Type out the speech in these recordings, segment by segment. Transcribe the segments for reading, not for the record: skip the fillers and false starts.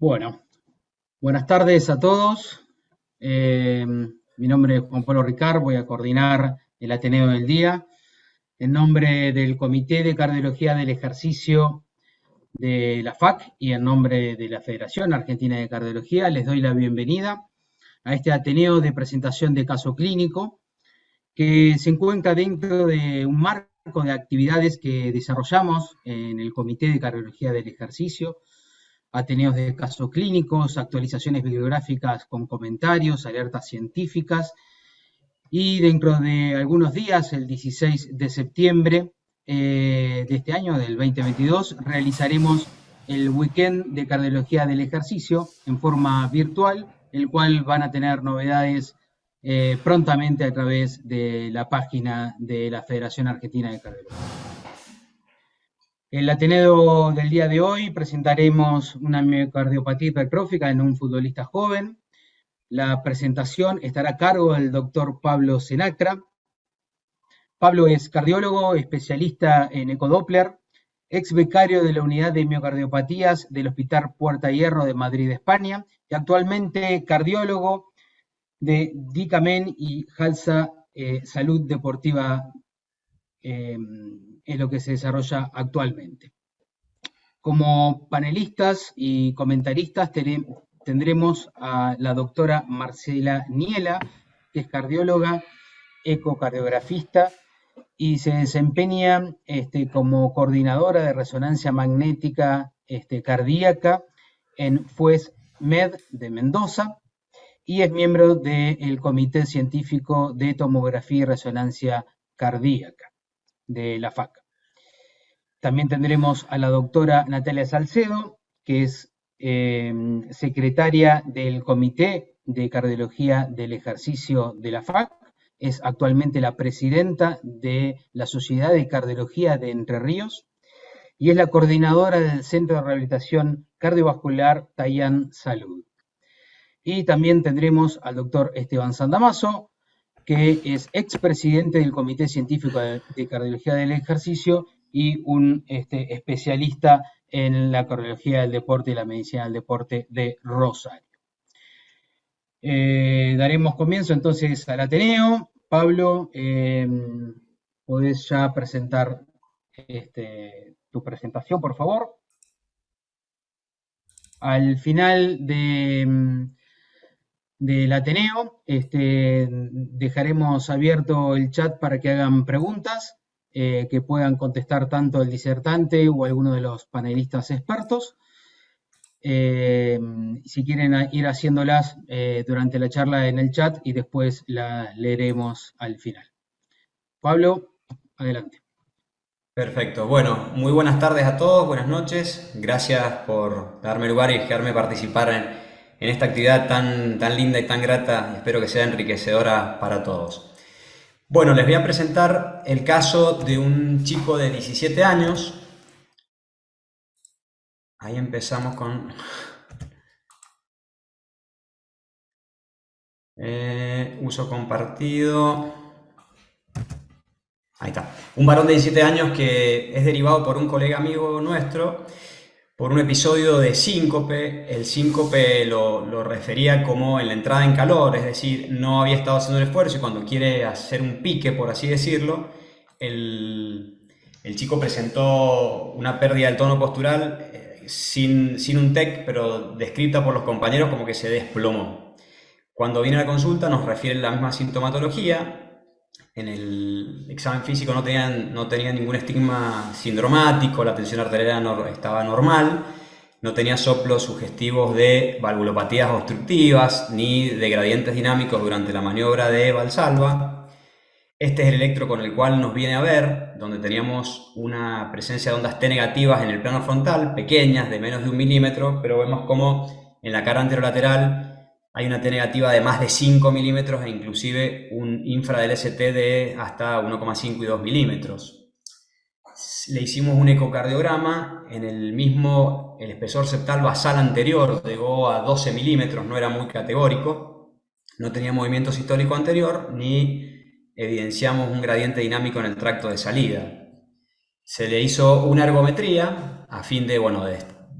Bueno, buenas tardes a todos. Mi nombre es Juan Pablo Ricard, voy a coordinar el Ateneo del Día. En nombre del Comité de Cardiología del Ejercicio de la FAC y en nombre de la Federación Argentina de Cardiología, les doy la bienvenida a este Ateneo de presentación de caso clínico que se encuentra dentro de un marco de actividades que desarrollamos en el Comité de Cardiología del Ejercicio, ateneos de casos clínicos, actualizaciones bibliográficas con comentarios, alertas científicas y dentro de algunos días, el 16 de septiembre de este año, del 2022, realizaremos el weekend de cardiología del ejercicio en forma virtual, el cual van a tener novedades prontamente a través de la página de la Federación Argentina de Cardiología. El Ateneo del día de hoy presentaremos una miocardiopatía hipertrófica en un futbolista joven. La presentación estará a cargo del doctor Pablo Senacra. Pablo es cardiólogo, especialista en ecodoppler, ex becario de la unidad de miocardiopatías del Hospital Puerta Hierro de Madrid, España, y actualmente cardiólogo de DICAMEN y JALSA Salud Deportiva es lo que se desarrolla actualmente. Como panelistas y comentaristas tendremos a la doctora Marcela Niela, que es cardióloga, ecocardiografista y se desempeña como coordinadora de resonancia magnética cardíaca en FUES Med de Mendoza y es miembro del Comité Científico de Tomografía y Resonancia Cardíaca de la FAC. También tendremos a la doctora Natalia Salcedo, que es secretaria del Comité de Cardiología del Ejercicio de la FAC, es actualmente la presidenta de la Sociedad de Cardiología de Entre Ríos y es la coordinadora del Centro de Rehabilitación Cardiovascular Tayán Salud. Y también tendremos al doctor Esteban Sandamaso, que es expresidente del Comité Científico de Cardiología del Ejercicio y un especialista en la cardiología del deporte y la medicina del deporte de Rosario. Daremos comienzo entonces al Ateneo. Pablo, podés ya presentar tu presentación, por favor. Al final del Ateneo dejaremos abierto el chat para que hagan preguntas que puedan contestar tanto el disertante o alguno de los panelistas expertos. Si quieren ir haciéndolas durante la charla en el chat y después las leeremos al final. Pablo, adelante. Perfecto. Bueno, muy buenas tardes a todos, buenas noches. Gracias por darme lugar y dejarme participar en esta actividad tan linda y tan grata. Espero que sea enriquecedora para todos. Bueno, les voy a presentar el caso de un chico de 17 años. Ahí empezamos con... uso compartido. Ahí está. Un varón de 17 años que es derivado por un colega amigo nuestro por un episodio de síncope. El síncope lo refería como en la entrada en calor, es decir, no había estado haciendo el esfuerzo y cuando quiere hacer un pique, por así decirlo, el chico presentó una pérdida del tono postural sin un TEC, pero descrita por los compañeros como que se desplomó. Cuando viene a la consulta nos refiere la misma sintomatología. En el examen físico no tenía ningún estigma sindromático, la tensión arterial estaba normal, no tenía soplos sugestivos de valvulopatías obstructivas ni de gradientes dinámicos durante la maniobra de Valsalva. Este es el electro con el cual nos viene a ver, donde teníamos una presencia de ondas T negativas en el plano frontal, pequeñas, de menos de 1 milímetro, pero vemos como en la cara anterolateral hay una T negativa de más de 5 milímetros e inclusive un infra del ST de hasta 1,5 y 2 milímetros. Le hicimos un ecocardiograma, en el espesor septal basal anterior llegó a 12 milímetros, no era muy categórico, no tenía movimiento sistólico anterior ni evidenciamos un gradiente dinámico en el tracto de salida. Se le hizo una ergometría a fin de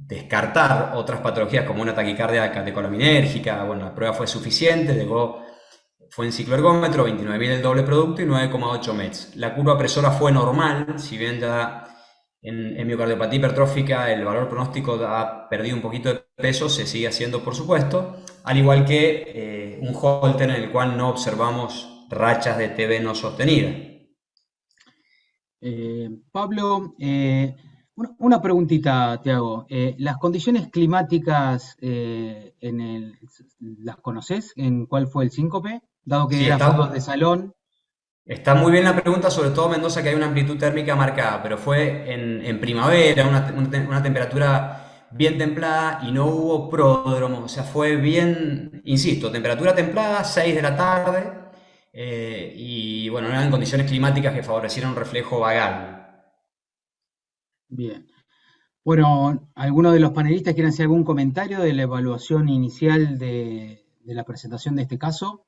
descartar otras patologías como una taquicardia catecolaminérgica. Bueno, la prueba fue suficiente, fue en cicloergómetro, 29.000 el doble producto y 9,8 meds. La curva presora fue normal, si bien ya en miocardiopatía hipertrófica el valor pronóstico ha perdido un poquito de peso, se sigue haciendo por supuesto, al igual que un Holter en el cual no observamos rachas de TB no sostenida. Pablo, una preguntita te hago. ¿Las condiciones climáticas las conoces? ¿En cuál fue el síncope? Dado que Sí, era fútbol de salón. está muy bien la pregunta, sobre todo Mendoza, que hay una amplitud térmica marcada, pero fue en primavera, una temperatura bien templada y no hubo pródromo, o sea, fue bien, insisto, temperatura templada, 6 de la tarde, y bueno, no eran condiciones climáticas que favorecieran un reflejo vagal. Bien. Bueno, ¿alguno de los panelistas quieren hacer algún comentario de la evaluación inicial de la presentación de este caso?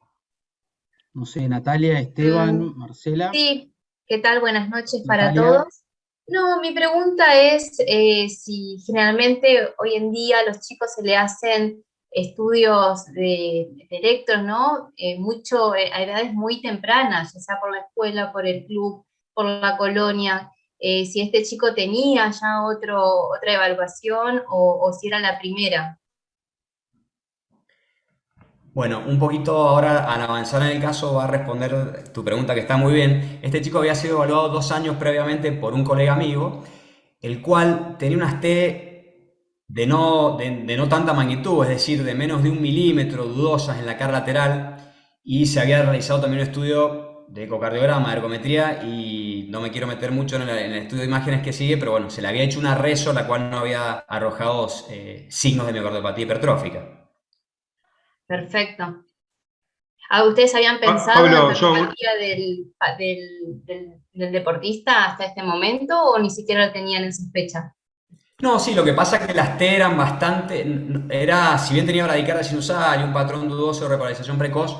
No sé, Natalia, Mm, Esteban, Marcela. sí, ¿qué tal? Buenas noches para Natalia. todos. No, mi pregunta es si generalmente hoy en día a los chicos se le hacen estudios de electros, ¿no? Mucho a edades muy tempranas, ya sea por la escuela, por el club, por la colonia. Si este chico tenía ya otra evaluación o si era la primera. Bueno, un poquito ahora al avanzar en el caso va a responder tu pregunta que está muy bien. Este chico había sido evaluado 2 años previamente por un colega amigo, el cual tenía unas T de no tanta magnitud, es decir, de menos de 1 milímetro, dudosas en la cara lateral, y se había realizado también un estudio de ecocardiograma, de ergometría, y no me quiero meter mucho en el estudio de imágenes que sigue, pero bueno, se le había hecho una reso, la cual no había arrojado signos de miocardiopatía hipertrófica. Perfecto. ¿Ustedes habían pensado en Pablo, cardiopatía del deportista hasta este momento o ni siquiera lo tenían en sospecha? No, sí, lo que pasa es que las T eran bastante, si bien tenía bradicardia sinusal y un patrón dudoso de repolarización precoz,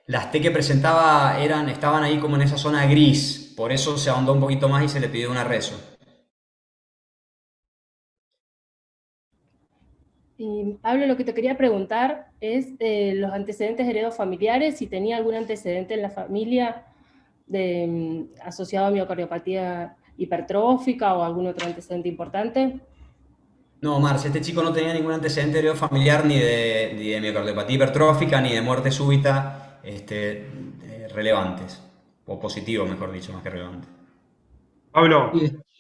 las T que presentaba estaban ahí como en esa zona gris, por eso se ahondó un poquito más y se le pidió una reso. Y Pablo, lo que te quería preguntar es los antecedentes heredofamiliares, si tenía algún antecedente en la familia asociado a miocardiopatía hipertrófica o algún otro antecedente importante. No, Marce, este chico no tenía ningún antecedente familiar ni de miocardiopatía hipertrófica ni de muerte súbita relevantes, o positivos, mejor dicho, más que relevantes. Pablo,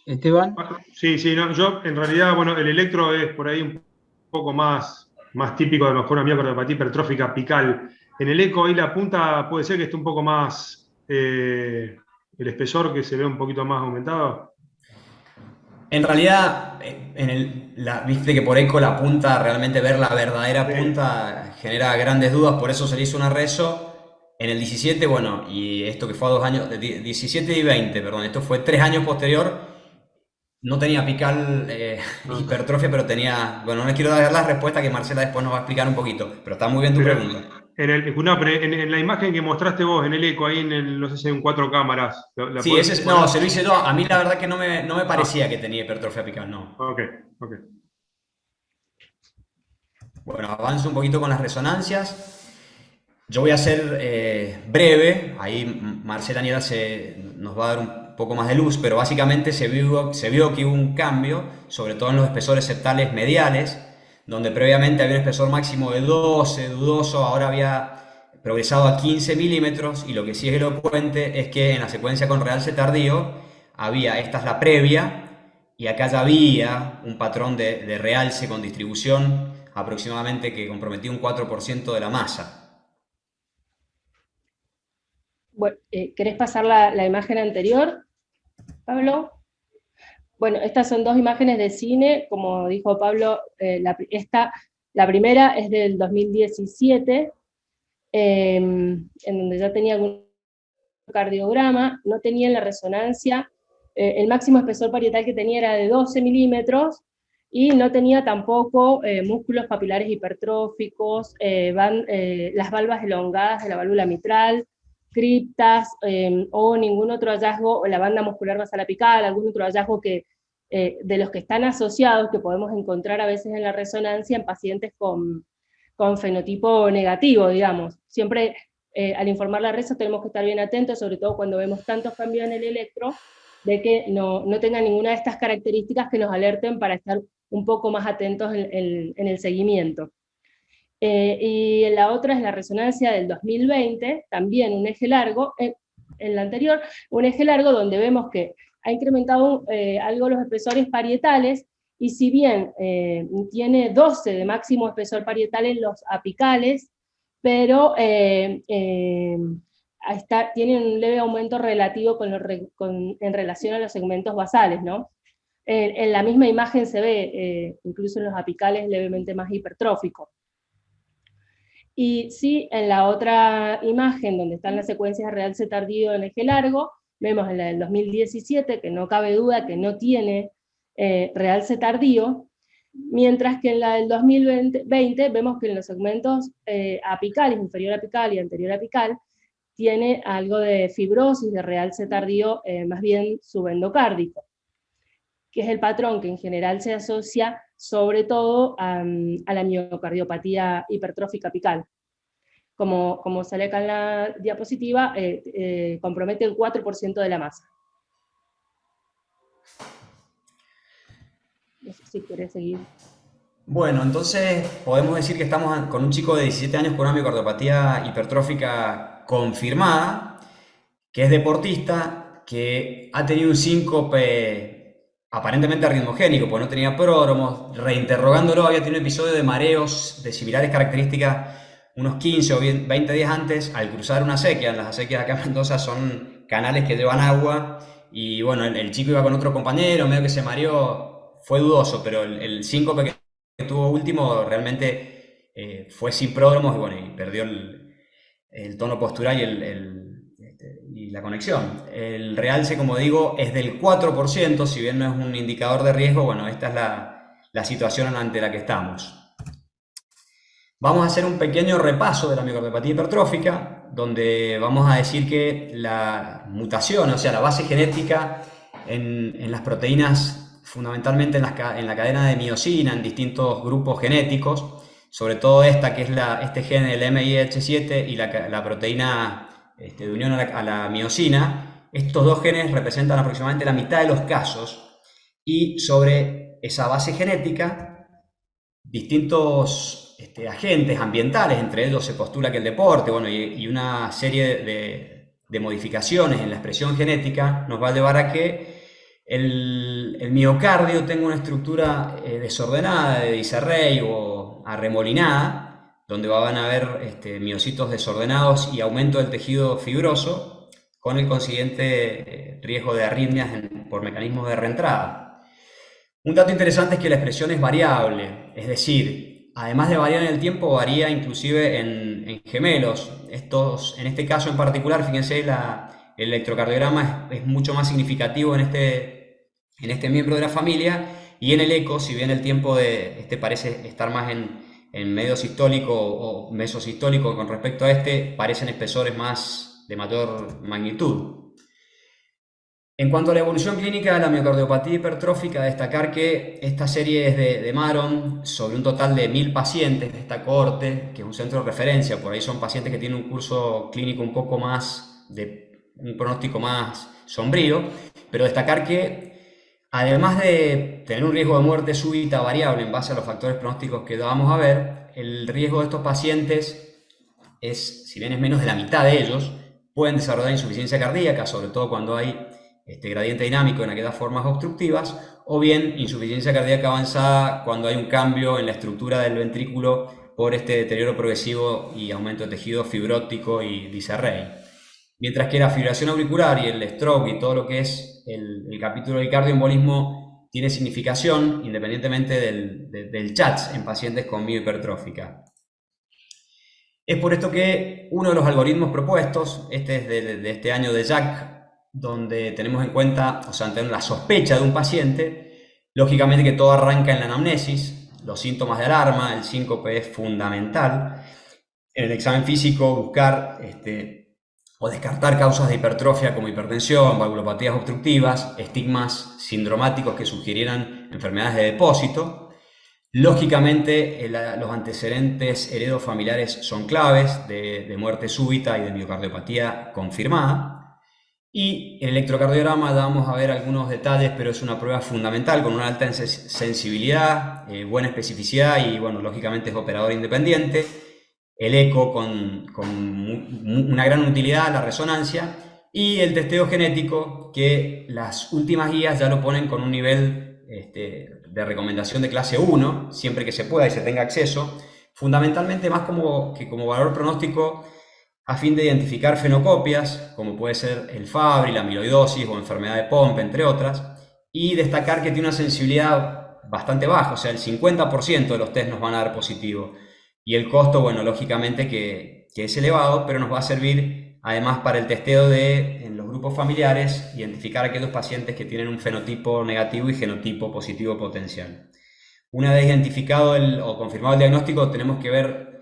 Esteban. sí, no, yo en realidad, bueno, el electro es por ahí un poco más típico de a lo mejor una miocardiopatía hipertrófica apical. En el eco ahí la punta puede ser que esté un poco más, el espesor que se ve un poquito más aumentado. En realidad, viste que por eco la punta, realmente ver la verdadera Sí. punta genera grandes dudas, por eso se le hizo una reso. En el 17, bueno, y esto que fue a 2 años, 17 y 20, perdón, esto fue 3 años posterior, no tenía apical hipertrofia, pero tenía, bueno, no les quiero dar la respuesta que Marcela después nos va a explicar un poquito, pero está muy bien tu Pero pregunta. en la imagen que mostraste vos, en el eco, ahí no sé si hay un 4 cámaras, ¿la Sí, podés no, poner? se lo hice yo, a mí la verdad que no me Ah, parecía que tenía hipertrofia apical, no. ok. Bueno, avanzo un poquito con las resonancias. Yo voy a ser breve, ahí Marcela Nieva nos va a dar un poco más de luz, pero básicamente se vio que hubo un cambio, sobre todo en los espesores septales mediales, donde previamente había un espesor máximo de 12, dudoso, ahora había progresado a 15 milímetros, y lo que sí es elocuente es que en la secuencia con realce tardío esta es la previa, y acá ya había un patrón de realce con distribución aproximadamente que comprometía un 4% de la masa. Bueno, ¿querés pasar la imagen anterior, Pablo? Bueno, estas son dos imágenes de cine, como dijo Pablo, la primera es del 2017, en donde ya tenía algún cardiograma, no tenía en la resonancia, el máximo espesor parietal que tenía era de 12 milímetros, y no tenía tampoco músculos papilares hipertróficos, las valvas elongadas de la válvula mitral, criptas, o ningún otro hallazgo, o la banda muscular basal apical, algún otro hallazgo que de los que están asociados, que podemos encontrar a veces en la resonancia en pacientes con fenotipo negativo, digamos. Siempre al informar la reso tenemos que estar bien atentos, sobre todo cuando vemos tantos cambios en el electro, de que no tenga ninguna de estas características que nos alerten para estar un poco más atentos en el seguimiento. Y la otra es la resonancia del 2020, también un eje largo, en la anterior, un eje largo donde vemos que ha incrementado algo los espesores parietales, y si bien tiene 12 de máximo espesor parietal en los apicales, pero tiene un leve aumento relativo en relación a los segmentos basales, ¿no? En la misma imagen se ve, incluso en los apicales, levemente más hipertrófico. Y sí, en la otra imagen, donde están las secuencias de realce tardío en eje largo, vemos en la del 2017, que no cabe duda que no tiene realce tardío, mientras que en la del 2020 vemos que en los segmentos apicales, inferior apical y anterior apical, tiene algo de fibrosis, de realce tardío, más bien subendocárdico, que es el patrón que en general se asocia sobre todo a la miocardiopatía hipertrófica apical. Como sale acá en la diapositiva, compromete el 4% de la masa. No sé si querés seguir. Bueno, entonces podemos decir que estamos con un chico de 17 años con una miocardiopatía hipertrófica confirmada, que es deportista, que ha tenido un síncope aparentemente arritmogénico, porque no tenía pródromos. Reinterrogándolo, había tenido un episodio de mareos de similares características unos 15 o 20 días antes, al cruzar una acequia. Las acequias acá en Mendoza son canales que llevan agua, y bueno, el chico iba con otro compañero, medio que se mareó, fue dudoso, pero el síncope que tuvo último realmente fue sin pródromos, y bueno, y perdió el tono postural y la conexión. El realce, como digo, es del 4%, si bien no es un indicador de riesgo. Bueno, esta es la situación ante la que estamos. Vamos a hacer un pequeño repaso de la miocardiopatía hipertrófica, donde vamos a decir que la mutación, o sea, la base genética en las proteínas, fundamentalmente en la cadena de miosina, en distintos grupos genéticos, sobre todo esta que es este gen, el MIH7, y la proteína de unión a la miosina. Estos dos genes representan aproximadamente la mitad de los casos, y sobre esa base genética, distintos agentes ambientales, entre ellos se postula que el deporte, bueno, y una serie de modificaciones en la expresión genética, nos va a llevar a que el miocardio tenga una estructura desordenada, de disarray o arremolinada, donde van a haber miocitos desordenados y aumento del tejido fibroso, con el consiguiente riesgo de arritmias por mecanismos de reentrada. Un dato interesante es que la expresión es variable, es decir, además de variar en el tiempo, varía inclusive en gemelos. En este caso en particular, fíjense, el electrocardiograma es mucho más significativo en este miembro de la familia, y en el eco, si bien el tiempo parece estar más en medio sistólico o mesosistólico con respecto a parecen espesores más de mayor magnitud. En cuanto a la evolución clínica de la miocardiopatía hipertrófica, destacar que esta serie es de Maron sobre un total de 1000 pacientes de esta cohorte, que es un centro de referencia. Por ahí son pacientes que tienen un curso clínico un poco más, un pronóstico más sombrío, pero destacar que además de tener un riesgo de muerte súbita variable en base a los factores pronósticos que vamos a ver, el riesgo de estos pacientes si bien es menos de la mitad de ellos, pueden desarrollar insuficiencia cardíaca, sobre todo cuando hay gradiente dinámico en aquellas formas obstructivas, o bien insuficiencia cardíaca avanzada cuando hay un cambio en la estructura del ventrículo por deterioro progresivo y aumento de tejido fibrótico y disarray. Mientras que la fibrilación auricular y el stroke y todo lo que es el capítulo del cardioembolismo tiene significación independientemente del CHATS en pacientes con miohipertrófica. Es por esto que uno de los algoritmos propuestos, es de este año de Jack, donde tenemos en cuenta, tenemos la sospecha de un paciente, lógicamente que todo arranca en la anamnesis, los síntomas de alarma, el síncope es fundamental. En el examen físico buscar o descartar causas de hipertrofia como hipertensión, valvulopatías obstructivas, estigmas sindromáticos que sugirieran enfermedades de depósito. Lógicamente, los antecedentes heredofamiliares son claves de muerte súbita y de miocardiopatía confirmada. Y el electrocardiograma vamos a ver algunos detalles, pero es una prueba fundamental con una alta sensibilidad, buena especificidad y, bueno, lógicamente es operador independiente. El eco con una gran utilidad, la resonancia, y el testeo genético, que las últimas guías ya lo ponen con un nivel de recomendación de clase 1, siempre que se pueda y se tenga acceso, fundamentalmente más como valor pronóstico a fin de identificar fenocopias, como puede ser el Fabry, la amiloidosis o enfermedad de Pompe, entre otras, y destacar que tiene una sensibilidad bastante baja, o sea, el 50% de los test nos van a dar positivo. Y el costo, bueno, lógicamente que es elevado, pero nos va a servir además para el testeo en los grupos familiares, identificar a aquellos pacientes que tienen un fenotipo negativo y genotipo positivo potencial. Una vez identificado o confirmado el diagnóstico, tenemos que ver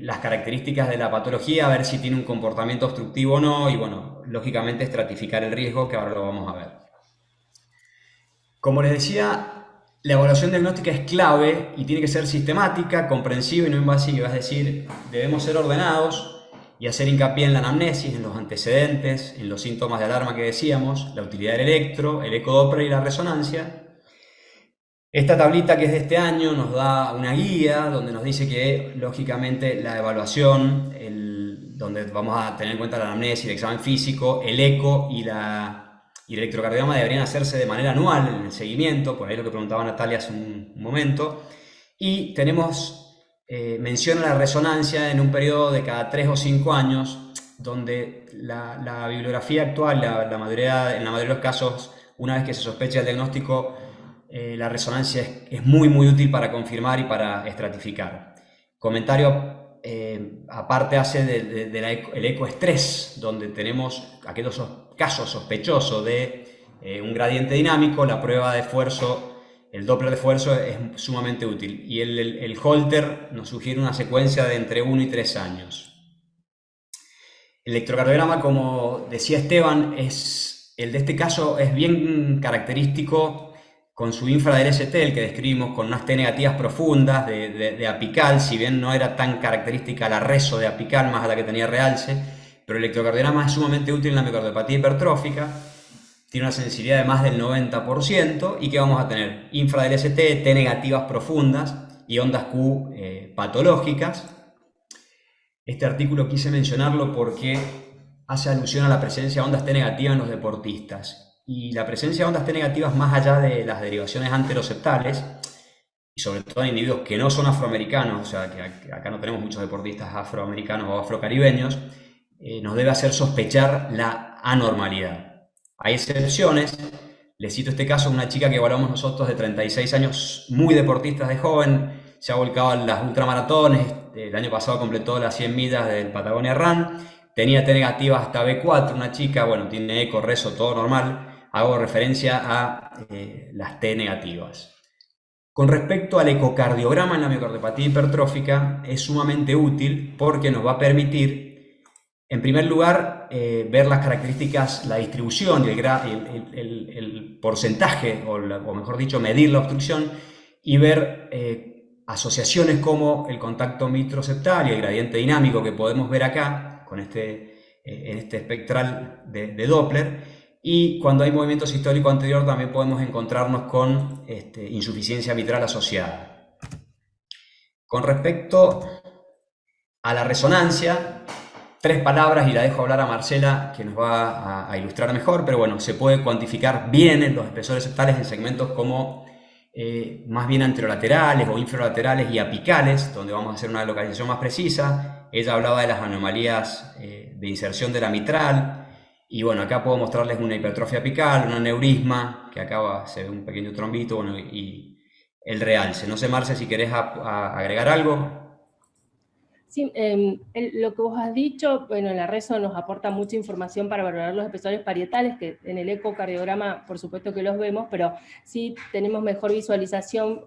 las características de la patología, a ver si tiene un comportamiento obstructivo o no, y bueno, lógicamente estratificar el riesgo, que ahora lo vamos a ver. Como les decía, la evaluación diagnóstica es clave y tiene que ser sistemática, comprensiva y no invasiva, es decir, debemos ser ordenados y hacer hincapié en la anamnesis, en los antecedentes, en los síntomas de alarma que decíamos, la utilidad del electro, el ecodoppler y la resonancia. Esta tablita, que es de este año, nos da una guía donde nos dice que, lógicamente, la evaluación, donde vamos a tener en cuenta la anamnesis, el examen físico, el eco y el electrocardiograma deberían hacerse de manera anual en el seguimiento, por ahí lo que preguntaba Natalia hace un momento. Y tenemos mención a la resonancia en un periodo de cada 3 o 5 años, donde la bibliografía actual, en la mayoría de los casos, una vez que se sospecha el diagnóstico, la resonancia es muy útil para confirmar y para estratificar. Comentario aparte hace del ecoestrés, donde tenemos aquellos casos sospechosos de un gradiente dinámico. La prueba de esfuerzo, el Doppler de esfuerzo, es sumamente útil, y el Holter nos sugiere una secuencia de entre 1 y 3 años. El electrocardiograma, como decía Esteban, el de este caso es bien característico con su infra del ST, el que describimos, con unas T negativas profundas de apical, si bien no era tan característica la reso de apical, más a la que tenía realce, pero el electrocardiograma es sumamente útil en la miocardiopatía hipertrófica, tiene una sensibilidad de más del 90%, y que vamos a tener infra del ST, T negativas profundas y ondas Q patológicas. Este artículo quise mencionarlo porque hace alusión a la presencia de ondas T negativas en los deportistas. Y la presencia de ondas T negativas, más allá de las derivaciones anteroceptales, y sobre todo en individuos que no son afroamericanos, o sea, que acá no tenemos muchos deportistas afroamericanos o afrocaribeños, nos debe hacer sospechar la anormalidad. Hay excepciones. Les cito este caso de una chica que evaluamos nosotros, de 36 años, muy deportista de joven, se ha volcado en las ultramaratones, el año pasado completó las 100 millas del Patagonia Run, tenía T negativa hasta B4, una chica, bueno, tiene eco, reso, todo normal. Hago referencia a las T negativas. Con respecto al ecocardiograma en la miocardiopatía hipertrófica, es sumamente útil porque nos va a permitir, en primer lugar, ver las características, la distribución y el porcentaje, o mejor dicho, medir la obstrucción y ver asociaciones como el contacto mitroseptal y el gradiente dinámico que podemos ver acá con en este espectral de Doppler. Y cuando hay movimiento sistólico anterior también podemos encontrarnos con insuficiencia mitral asociada. Con respecto a la resonancia, 3 palabras, y la dejo hablar a Marcela, que nos va a ilustrar mejor, pero bueno, se puede cuantificar bien en los espesores septales en segmentos como más bien anterolaterales o infralaterales y apicales, donde vamos a hacer una localización más precisa. Ella hablaba de las anomalías de inserción de la mitral. Y bueno, acá puedo mostrarles una hipertrofia apical, un aneurisma, que acá se ve un pequeño trombito, bueno, y el realce. No sé, Marce, si querés agregar algo. Sí, lo que vos has dicho, bueno, la reso nos aporta mucha información para valorar los espesores parietales, que en el ecocardiograma por supuesto que los vemos, pero sí tenemos mejor visualización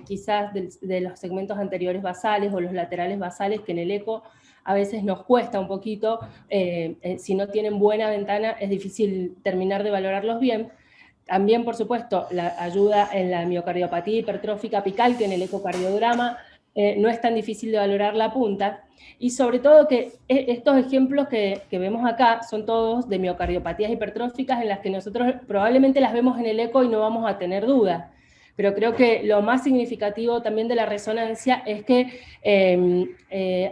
quizás de los segmentos anteriores basales o los laterales basales, que en el eco a veces nos cuesta un poquito, si no tienen buena ventana es difícil terminar de valorarlos bien. También, por supuesto, la ayuda en la miocardiopatía hipertrófica apical, que en el ecocardiograma no es tan difícil de valorar la punta, y sobre todo que estos ejemplos que vemos acá son todos de miocardiopatías hipertróficas en las que nosotros probablemente las vemos en el eco y no vamos a tener duda. Pero creo que lo más significativo también de la resonancia es que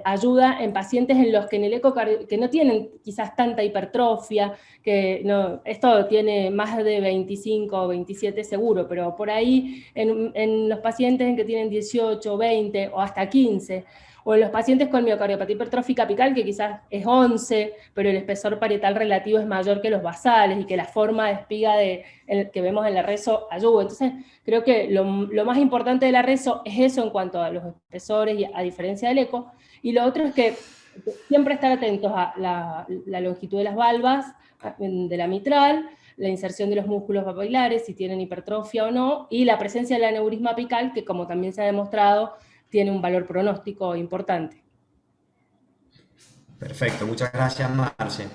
ayuda en pacientes en los que en el eco que no tienen quizás tanta hipertrofia, que no, esto tiene más de 25 o 27 seguro, pero por ahí en los pacientes en que tienen 18, 20 o hasta 15, o en los pacientes con miocardiopatía hipertrófica apical, que quizás es 11, pero el espesor parietal relativo es mayor que los basales y que la forma de espiga que vemos en la reso ayuda. Entonces, creo que lo más importante de la reso es eso en cuanto a los espesores, y a diferencia del eco. Y lo otro es que siempre estar atentos a la longitud de las valvas, de la mitral, la inserción de los músculos papilares, si tienen hipertrofia o no, y la presencia del aneurisma apical, que como también se ha demostrado, tiene un valor pronóstico importante. Perfecto, muchas gracias, Marce.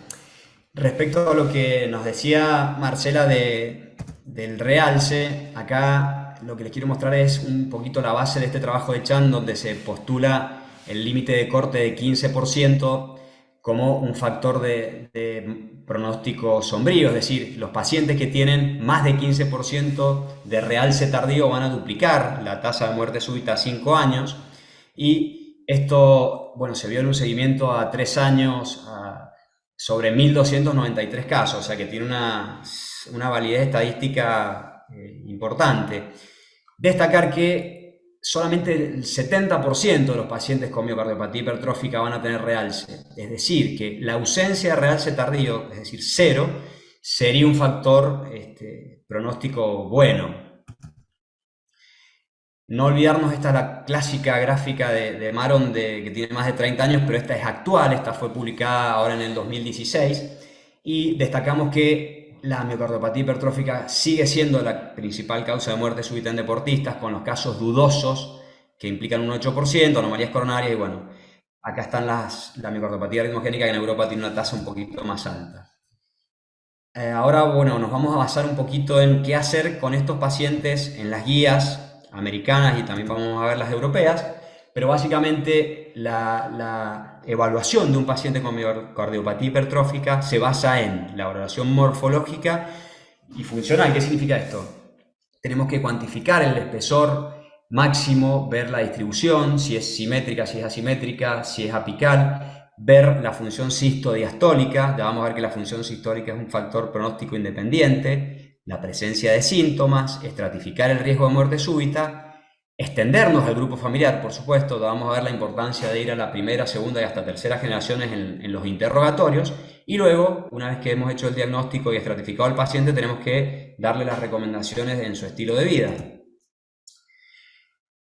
Respecto a lo que nos decía Marcela del realce, acá lo que les quiero mostrar es un poquito la base de este trabajo de Chan, donde se postula el límite de corte de 15% como un factor de pronóstico sombrío, es decir, los pacientes que tienen más de 15% de realce tardío van a duplicar la tasa de muerte súbita a 5 años, y esto, bueno, se vio en un seguimiento a 3 años sobre 1.293 casos, o sea que tiene una validez estadística importante. Destacar que solamente el 70% de los pacientes con miocardiopatía hipertrófica van a tener realce. Es decir, que la ausencia de realce tardío, es decir, 0, sería un factor pronóstico bueno. No olvidarnos, esta es la clásica gráfica de Maron, que tiene más de 30 años, pero esta es actual, esta fue publicada ahora en el 2016, y destacamos que la miocardiopatía hipertrófica sigue siendo la principal causa de muerte súbita en deportistas, con los casos dudosos que implican un 8%, anomalías coronarias, y bueno, acá están la miocardiopatía ritmogénica, que en Europa tiene una tasa un poquito más alta. Ahora, bueno, nos vamos a basar un poquito en qué hacer con estos pacientes en las guías americanas, y también vamos a ver las europeas, pero básicamente la evaluación de un paciente con miocardiopatía hipertrófica se basa en la valoración morfológica y funcional. ¿Qué significa esto? Tenemos que cuantificar el espesor máximo, ver la distribución, si es simétrica, si es asimétrica, si es apical, ver la función sistodiastólica. Ya vamos a ver que la función sistólica es un factor pronóstico independiente, la presencia de síntomas, estratificar el riesgo de muerte súbita, extendernos al grupo familiar, por supuesto. Vamos a ver la importancia de ir a la primera, segunda y hasta tercera generaciones en los interrogatorios, y luego, una vez que hemos hecho el diagnóstico y estratificado al paciente, tenemos que darle las recomendaciones en su estilo de vida.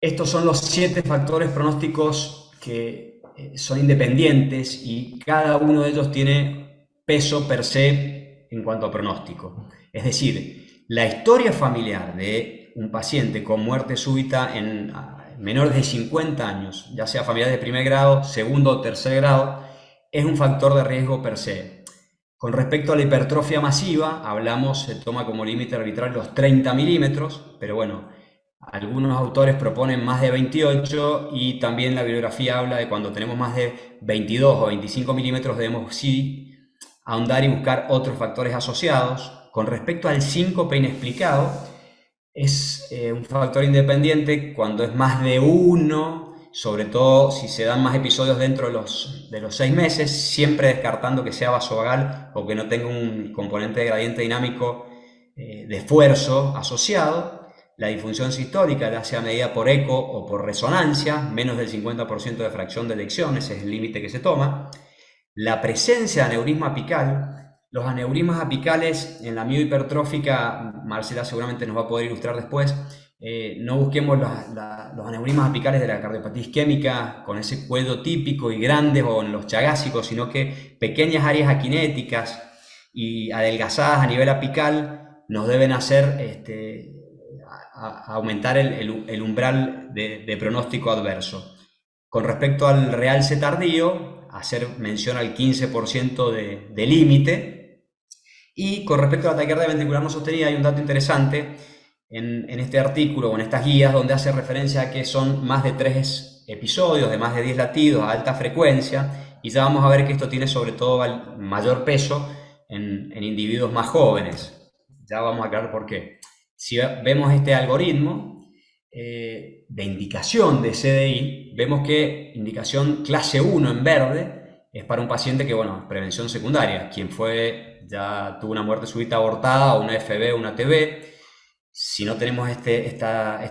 Estos son los 7 factores pronósticos que son independientes, y cada uno de ellos tiene peso per se en cuanto a pronóstico. Es decir, la historia familiar de un paciente con muerte súbita en menores de 50 años, ya sea familiar de primer grado, segundo o tercer grado, es un factor de riesgo per se. Con respecto a la hipertrofia masiva, se toma como límite arbitral los 30 milímetros, pero bueno, algunos autores proponen más de 28, y también la bibliografía habla de cuando tenemos más de 22 o 25 milímetros debemos sí ahondar y buscar otros factores asociados. Con respecto al síncope inexplicado, es un factor independiente cuando es más de 1, sobre todo si se dan más episodios dentro de los 6 meses, siempre descartando que sea vasovagal o que no tenga un componente de gradiente dinámico de esfuerzo asociado. La disfunción sistólica, ya sea medida por eco o por resonancia, menos del 50% de fracción de elección, ese es el límite que se toma. La presencia de aneurisma apical. Los aneurismas apicales en la miohipertrófica, Marcela seguramente nos va a poder ilustrar después, no busquemos los aneurismas apicales de la cardiopatía isquémica con ese cuello típico y grande o en los chagásicos, sino que pequeñas áreas aquinéticas y adelgazadas a nivel apical nos deben hacer aumentar el umbral de pronóstico adverso. Con respecto al realce tardío, hacer mención al 15% de límite. Y con respecto a la taquicardia ventricular no sostenida, hay un dato interesante en este artículo o en estas guías donde hace referencia a que son más de 3 episodios de más de 10 latidos a alta frecuencia, y ya vamos a ver que esto tiene sobre todo mayor peso en individuos más jóvenes. Ya vamos a aclarar por qué. Si vemos este algoritmo de indicación de CDI, vemos que indicación clase 1 en verde es para un paciente que, bueno, prevención secundaria, quien ya tuvo una muerte súbita abortada, o una FB o una TB. Si no tenemos este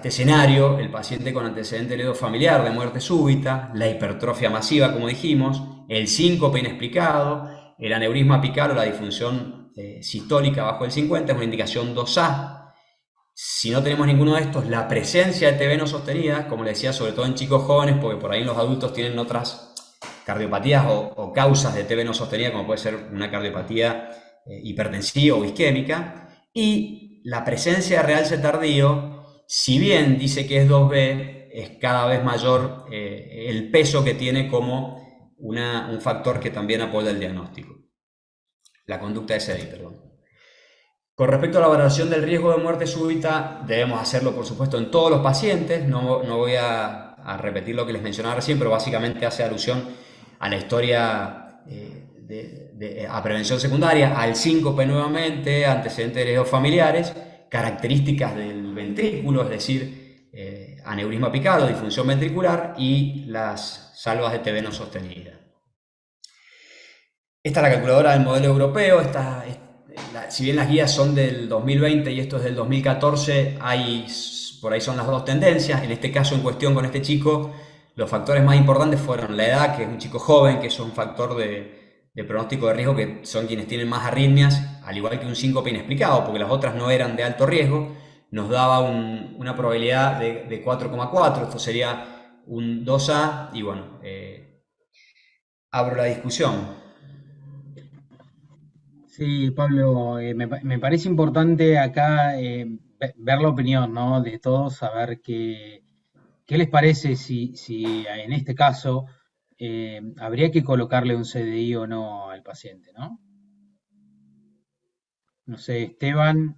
escenario, el paciente con antecedente heredofamiliar de muerte súbita, la hipertrofia masiva, como dijimos, el síncope inexplicado, el aneurisma apical o la disfunción sistólica bajo el 50 es una indicación 2A. Si no tenemos ninguno de estos, la presencia de TB no sostenida, como le decía, sobre todo en chicos jóvenes, porque por ahí en los adultos tienen otras cardiopatías o causas de TB no sostenida, como puede ser una cardiopatía hipertensiva o isquémica, y la presencia de realce tardío, si bien dice que es 2B, es cada vez mayor el peso que tiene como un factor que también apoya el diagnóstico. La conducta de CDI, perdón. Con respecto a la valoración del riesgo de muerte súbita, debemos hacerlo, por supuesto, en todos los pacientes. No voy a repetir lo que les mencionaba recién, pero básicamente hace alusión a la historia a prevención secundaria, al síncope nuevamente, antecedentes heredofamiliares, características del ventrículo, es decir, aneurisma apical o disfunción ventricular, y las salvas de TB no sostenida. Esta es la calculadora del modelo europeo. Si bien las guías son del 2020 y esto es del 2014, por ahí son las dos tendencias. En este caso en cuestión con este chico, los factores más importantes fueron la edad, que es un chico joven, que es un factor de pronóstico de riesgo, que son quienes tienen más arritmias, al igual que un síncope inexplicado, porque las otras no eran de alto riesgo, nos daba una probabilidad de 4,4, esto sería un 2A, y bueno, abro la discusión. Sí, Pablo, me parece importante acá ver la opinión, ¿no?, de todos, saber qué les parece si en este caso habría que colocarle un CDI o no al paciente, ¿no? No sé, Esteban.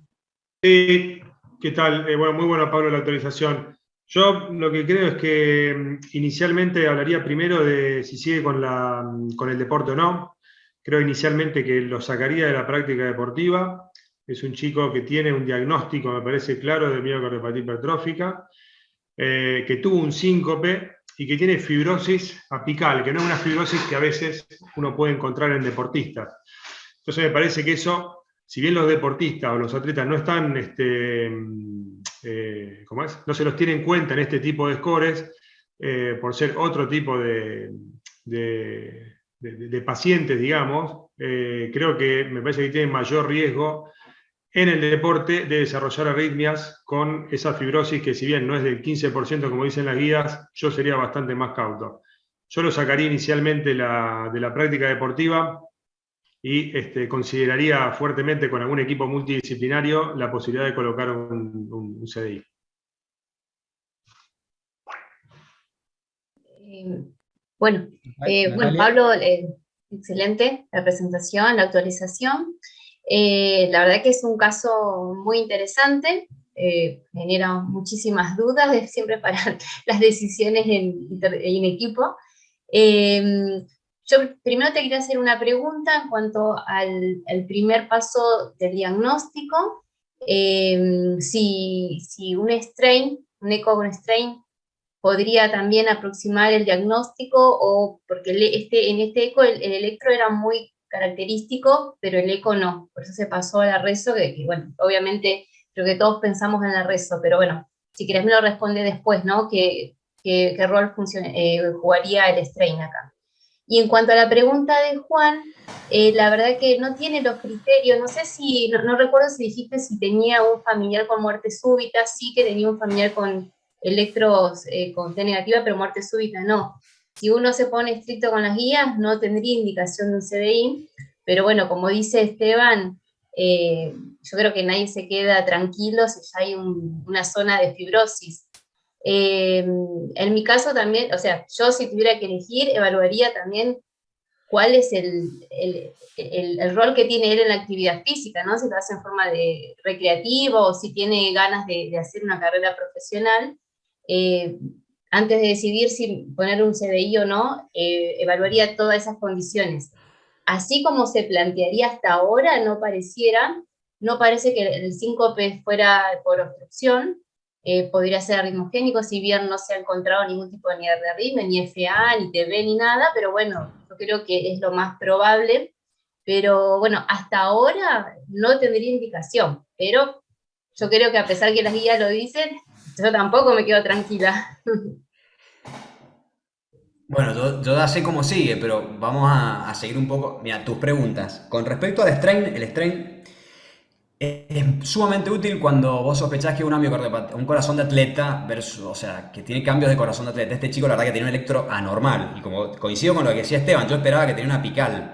Sí, ¿qué tal? Bueno, muy bueno, Pablo, la actualización. Yo lo que creo es que inicialmente hablaría primero de si sigue con el deporte o no. Creo inicialmente que lo sacaría de la práctica deportiva. Es un chico que tiene un diagnóstico, me parece claro, de miocardiopatía hipertrófica, que tuvo un síncope y que tiene fibrosis apical, que no es una fibrosis que a veces uno puede encontrar en deportistas. Entonces me parece que eso, si bien los deportistas o los atletas no están, no se los tiene en cuenta en este tipo de scores, por ser otro tipo de pacientes, digamos, creo que me parece que tienen mayor riesgo en el deporte de desarrollar arritmias con esa fibrosis que, si bien no es del 15% como dicen las guías, yo sería bastante más cauto. Yo lo sacaría inicialmente de la práctica deportiva y consideraría fuertemente con algún equipo multidisciplinario la posibilidad de colocar un CDI. Bueno, Pablo, excelente la presentación, la actualización. La verdad que es un caso muy interesante, genera muchísimas dudas siempre para las decisiones en equipo. Yo primero te quería hacer una pregunta en cuanto al primer paso del diagnóstico. Si un eco con strain podría también aproximar el diagnóstico, o porque en este eco el electro era muy característico, pero el eco no, por eso se pasó a la reso, que bueno, obviamente creo que todos pensamos en la reso, pero bueno, si querés me lo responde después, ¿no? ¿Qué rol jugaría el strain acá? Y en cuanto a la pregunta de Juan, la verdad que no tiene los criterios, no sé si, no recuerdo si dijiste si tenía un familiar con muerte súbita, sí que tenía un familiar con electros con T negativa, pero muerte súbita no. Si uno se pone estricto con las guías, no tendría indicación de un CDI, pero bueno, como dice Esteban, yo creo que nadie se queda tranquilo si ya hay una zona de fibrosis. En mi caso también, o sea, yo si tuviera que elegir, evaluaría también cuál es el rol que tiene él en la actividad física, ¿no? Si lo hace en forma de recreativo o si tiene ganas de hacer una carrera profesional. Eh, Antes de decidir si poner un CDI o no, evaluaría todas esas condiciones. Así como se plantearía hasta ahora, no parece que el síncope fuera por obstrucción, podría ser arritmogénico, si bien no se ha encontrado ningún tipo ni de arritmia, ni FA, ni TB, ni nada, pero bueno, yo creo que es lo más probable. Pero bueno, hasta ahora no tendría indicación, pero yo creo que a pesar que las guías lo dicen, yo tampoco me quedo tranquila. Bueno, yo ya sé cómo sigue, pero vamos a seguir un poco. Mira, tus preguntas. Con respecto al strain, el strain es sumamente útil cuando vos sospechás que un corazón de atleta versus, o sea, que tiene cambios de corazón de atleta. Este chico, la verdad, que tiene un electro anormal. Y como coincido con lo que decía Esteban, yo esperaba que tenía una pical.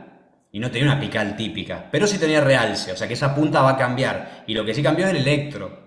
Y no tenía una pical típica. Pero sí tenía realce, o sea que esa punta va a cambiar. Y lo que sí cambió es el electro.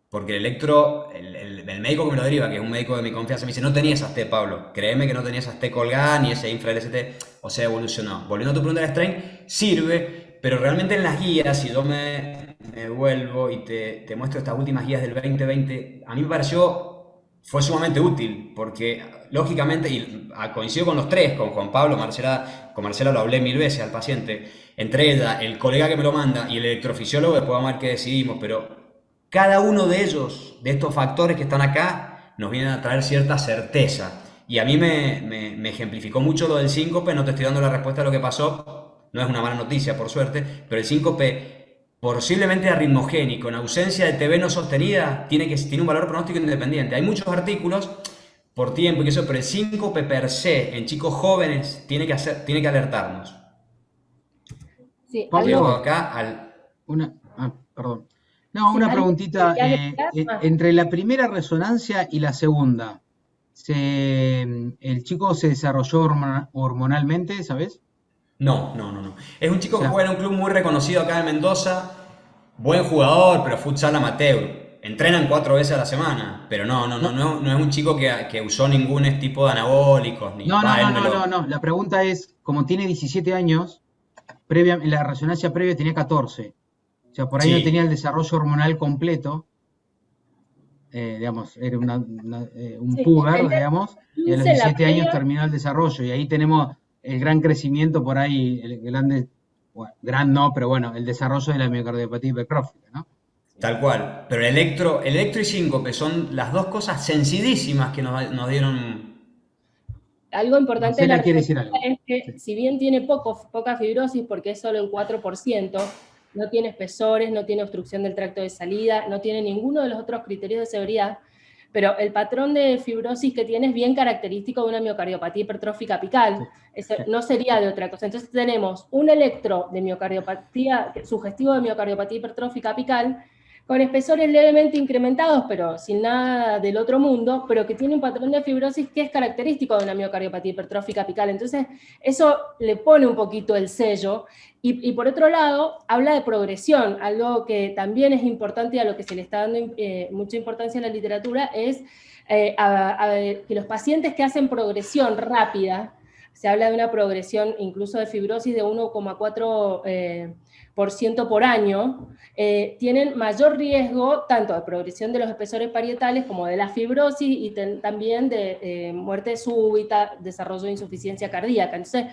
Porque el electro, el médico que me lo deriva, que es un médico de mi confianza, me dice, no tenía esas T, Pablo. Créeme que no tenía esas T colgadas, ni ese infra LST. O sea, evolucionó. Volviendo a tu pregunta del strain, sirve, pero realmente en las guías, si yo me vuelvo y te muestro estas últimas guías del 2020, a mí me pareció, fue sumamente útil, porque lógicamente, y coincido con los tres, con Juan Pablo, Marcela, con Marcela lo hablé 1000 veces al paciente, entre ella, el colega que me lo manda y el electrofisiólogo, después vamos a ver qué decidimos, pero cada uno de ellos, de estos factores que están acá, nos vienen a traer cierta certeza. Y a mí me ejemplificó mucho lo del síncope, no te estoy dando la respuesta a lo que pasó, no es una mala noticia por suerte, pero el síncope posiblemente arritmogénico, en ausencia de TB no sostenida, tiene un valor pronóstico independiente. Hay muchos artículos por tiempo y eso, pero el síncope per se en chicos jóvenes tiene que alertarnos. Sí, Pablo, acá al... perdón. No, sí, una algo preguntita. que agregar. Entre la primera resonancia y la segunda, ¿el chico se desarrolló hormonalmente, sabes? No. Es un O chico que sea, juega en un club muy reconocido acá en Mendoza, buen jugador, pero futsal amateur. Entrenan 4 veces a la semana, pero no, no es un chico que usó ningún tipo de anabólicos, ni va, él me lo... no. La pregunta es, como tiene 17 años, en la resonancia previa tenía 14. O sea, por ahí no tenía Sí, el desarrollo hormonal completo. Digamos, era un Sí, puber, el digamos, y a los 15, la 17 años previa, terminó el desarrollo. Y ahí tenemos el gran crecimiento por ahí, el grande, bueno, gran no, pero bueno, el desarrollo de la miocardiopatía hipertrófica, ¿no? tal cual. Pero el electro y síncope son las dos cosas sencillísimas que nos dieron... algo importante de la Marcela quiere resonancia decir algo. es que Sí. si bien tiene poca fibrosis, porque es solo el 4%, no tiene espesores, no tiene obstrucción del tracto de salida, no tiene ninguno de los otros criterios de severidad, pero el patrón de fibrosis que tiene es bien característico de una miocardiopatía hipertrófica apical, eso Sí. no sería de otra cosa. Entonces tenemos un electro de miocardiopatía, sugestivo de miocardiopatía hipertrófica apical, con espesores levemente incrementados, pero sin nada del otro mundo, pero que tiene un patrón de fibrosis que es característico de una miocardiopatía hipertrófica apical. Entonces, eso le pone un poquito el sello. Y por otro lado, habla de progresión, algo que también es importante y a lo que se le está dando mucha importancia en la literatura, es que los pacientes que hacen progresión rápida, se habla de una progresión incluso de fibrosis de 1,4% por año, tienen mayor riesgo tanto de progresión de los espesores parietales como de la fibrosis y también de muerte súbita, desarrollo de insuficiencia cardíaca. Entonces,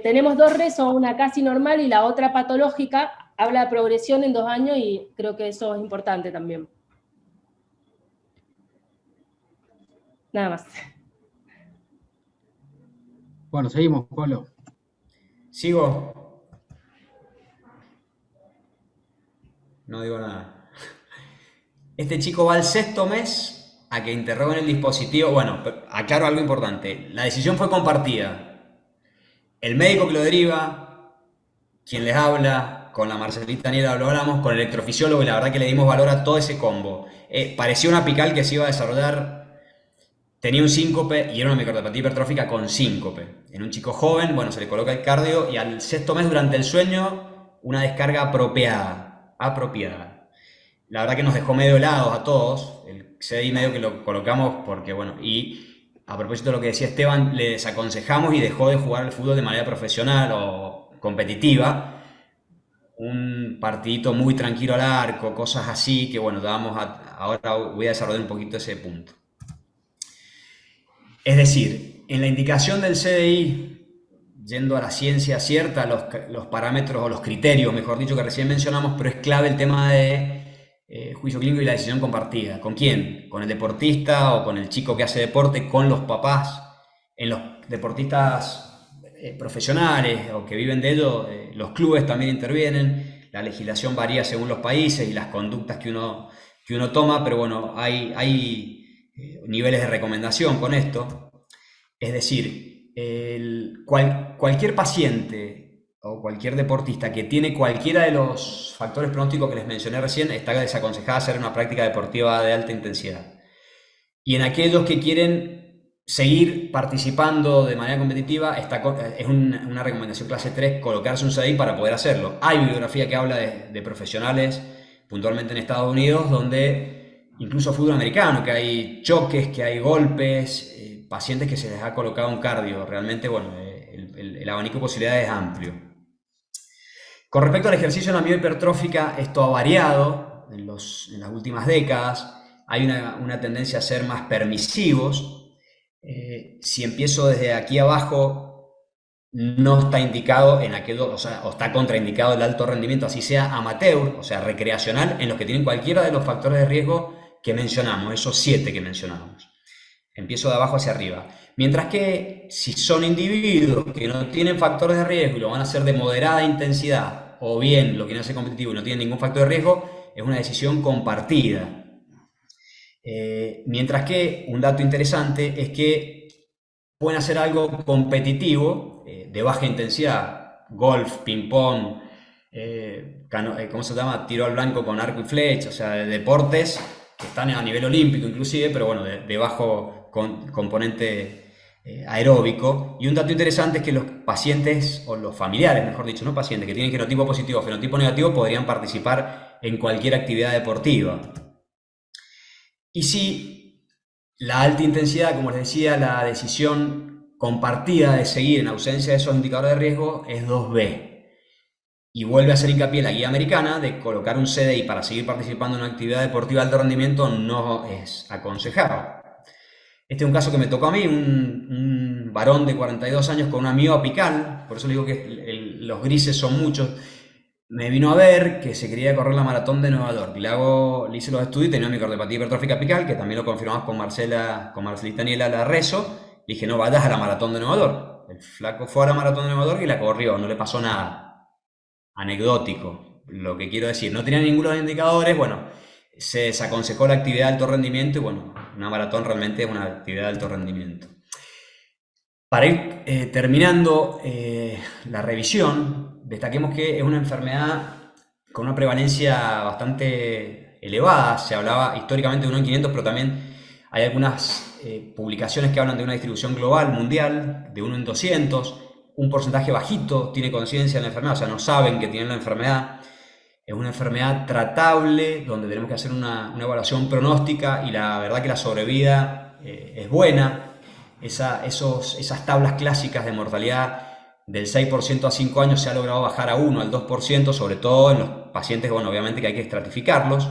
tenemos dos rezos, una casi normal y la otra patológica, habla de progresión en 2 años y creo que eso es importante también. Nada más. Bueno, seguimos, Pablo. ¿Sigo? No digo nada. Este chico va al 6.º mes a que interroguen el dispositivo. Bueno, aclaro algo importante. La decisión fue compartida. el médico que lo deriva, quien les habla, con la Marcelita Niela lo hablamos, con el electrofisiólogo, y la verdad que le dimos valor a todo ese combo. Parecía una apical que se iba a desarrollar, tenía un síncope y era una miocardiopatía hipertrófica con síncope. En un chico joven, bueno, se le coloca el cardio y al 6º mes durante el sueño, una descarga apropiada. La verdad que nos dejó medio helados a todos, el CDI medio que lo colocamos porque, bueno, y a propósito de lo que decía Esteban, le desaconsejamos y dejó de jugar al fútbol de manera profesional o competitiva. Un partidito muy tranquilo al arco, cosas así, que bueno, ahora voy a desarrollar un poquito ese punto. Es decir, en la indicación del CDI, yendo a la ciencia cierta, los parámetros o los criterios, mejor dicho, que recién mencionamos, pero es clave el tema de juicio clínico y la decisión compartida. ¿Con quién? ¿Con el deportista o con el chico que hace deporte? ¿Con los papás? En los deportistas profesionales o que viven de ello, los clubes también intervienen. La legislación varía según los países y las conductas que uno toma, pero bueno, hay niveles de recomendación con esto. Es decir, cualquier paciente o cualquier deportista que tiene cualquiera de los factores pronósticos que les mencioné recién está desaconsejada hacer una práctica deportiva de alta intensidad. Y en aquellos que quieren seguir participando de manera competitiva, es una recomendación clase 3 colocarse un CDI para poder hacerlo. Hay bibliografía que habla de profesionales, puntualmente en Estados Unidos, donde incluso fútbol americano, que hay choques, que hay golpes, pacientes que se les ha colocado un cardio. Realmente, bueno, el abanico de posibilidades es amplio. Con respecto al ejercicio en la miohipertrófica, esto ha variado en las últimas décadas. Hay una tendencia a ser más permisivos. Si empiezo desde aquí abajo, no está indicado en aquello, o está contraindicado el alto rendimiento, así sea amateur, o sea, recreacional, en los que tienen cualquiera de los factores de riesgo que mencionamos, esos 7 que mencionamos. Empiezo de abajo hacia arriba. Mientras que si son individuos que no tienen factores de riesgo y lo van a hacer de moderada intensidad, o bien lo quieren hacer competitivo y no tienen ningún factor de riesgo, es una decisión compartida. Mientras que un dato interesante es que pueden hacer algo competitivo de baja intensidad, golf, ping-pong, ¿cómo se llama? Tiro al blanco con arco y flecha, o sea, de deportes que están a nivel olímpico inclusive, pero bueno, de bajo componente aeróbico. Y un dato interesante es que los pacientes, o los familiares, mejor dicho, no pacientes, que tienen genotipo positivo o fenotipo negativo, podrían participar en cualquier actividad deportiva. Y si la alta intensidad, como les decía, la decisión compartida de seguir en ausencia de esos indicadores de riesgo es 2B. Y vuelve a hacer hincapié la guía americana de colocar un CDI para seguir participando en una actividad deportiva de alto rendimiento no es aconsejado. Este es un caso que me tocó a mí, un varón de 42 años con una mioapical, por eso le digo que los grises son muchos. Me vino a ver que se quería correr la maratón de Nueva York. Le hice los estudios y tenía miocardiopatía hipertrófica apical, que también lo confirmamos con Marcelita Niela la rezo. Le dije, no vayas a la maratón de Nueva York. El flaco fue a la maratón de Nueva York y la corrió, no le pasó nada. Anecdótico, lo que quiero decir. No tenía ninguno de los indicadores, bueno, se desaconsejó la actividad de alto rendimiento y bueno, una maratón realmente es una actividad de alto rendimiento. Para ir terminando la revisión, destaquemos que es una enfermedad con una prevalencia bastante elevada. Se hablaba históricamente de 1 en 500, pero también hay algunas publicaciones que hablan de una distribución global, mundial, de 1 en 200. Un porcentaje bajito tiene conciencia de la enfermedad, o sea, no saben que tienen la enfermedad. Es una enfermedad tratable, donde tenemos que hacer una evaluación pronóstica y la verdad que la sobrevida es buena. Esas tablas clásicas de mortalidad del 6% a 5 años se ha logrado bajar a 1, al 2%, sobre todo en los pacientes, bueno, obviamente que hay que estratificarlos.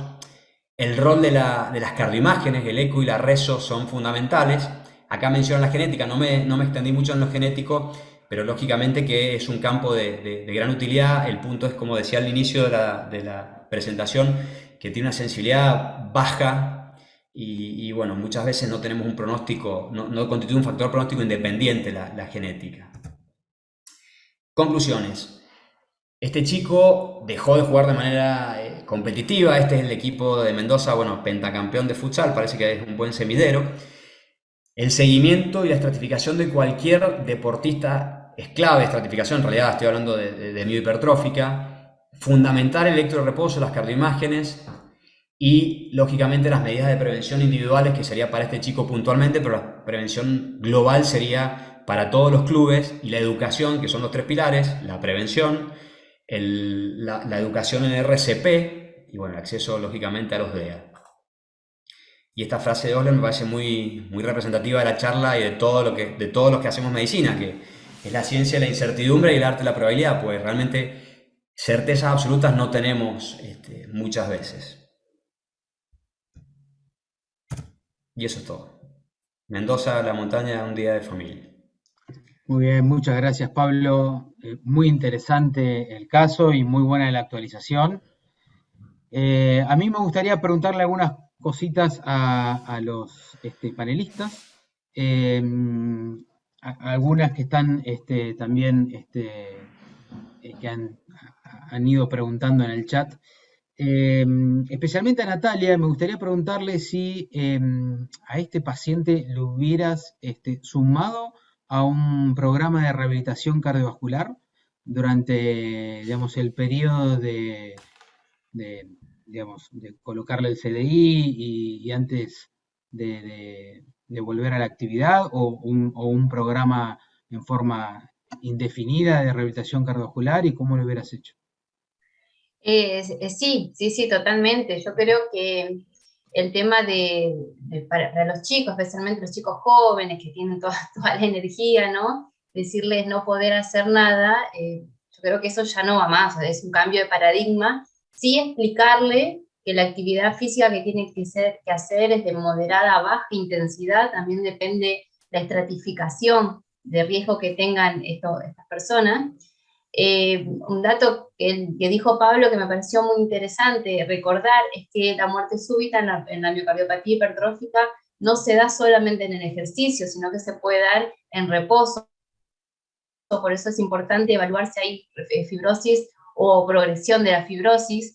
El rol de las cardioimágenes, el eco y la reso son fundamentales. Acá mencionan la genética, no me extendí mucho en lo genético, pero lógicamente que es un campo de gran utilidad. El punto es, como decía al inicio de la presentación, que tiene una sensibilidad baja y bueno, muchas veces no tenemos un pronóstico, no constituye un factor pronóstico independiente la genética. Conclusiones. Este chico dejó de jugar de manera competitiva. Este es el equipo de Mendoza, bueno, pentacampeón de futsal, parece que es un buen semidero. El seguimiento y la estratificación de cualquier deportista es clave estratificación, en realidad estoy hablando de miohipertrófica, fundamental el electroreposo, las cardioimágenes y, lógicamente, las medidas de prevención individuales, que sería para este chico puntualmente, pero la prevención global sería para todos los clubes, y la educación, que son los tres pilares: la prevención, la educación en RCP y, bueno, el acceso, lógicamente, a los DEA. Y esta frase de Osler me parece muy, muy representativa de la charla y de todos los que hacemos medicina, que es la ciencia de la incertidumbre y el arte de la probabilidad, pues realmente certezas absolutas no tenemos muchas veces. Y eso es todo. Mendoza, la montaña, un día de familia. Muy bien, muchas gracias, Pablo. Muy interesante el caso y muy buena la actualización. A mí me gustaría preguntarle algunas cositas a los panelistas. Eh, Algunas que están también que han ido preguntando en el chat. Especialmente a Natalia, me gustaría preguntarle si a este paciente lo hubieras sumado a un programa de rehabilitación cardiovascular durante, digamos, el periodo de, digamos, de colocarle el CDI y antes de volver a la actividad, o un programa en forma indefinida de rehabilitación cardiovascular, y cómo lo hubieras hecho. Sí, sí, sí, totalmente. Yo creo que el tema para los chicos, especialmente los chicos jóvenes que tienen toda la energía, ¿no? Decirles no poder hacer nada, yo creo que eso ya no va más, es un cambio de paradigma. Sí, explicarle que la actividad física que tiene que hacer es de moderada a baja intensidad, también depende la estratificación de riesgo que tengan estas personas. Un dato que dijo Pablo que me pareció muy interesante recordar es que la muerte súbita en la miocardiopatía hipertrófica no se da solamente en el ejercicio, sino que se puede dar en reposo. Por eso es importante evaluar si hay fibrosis o progresión de la fibrosis,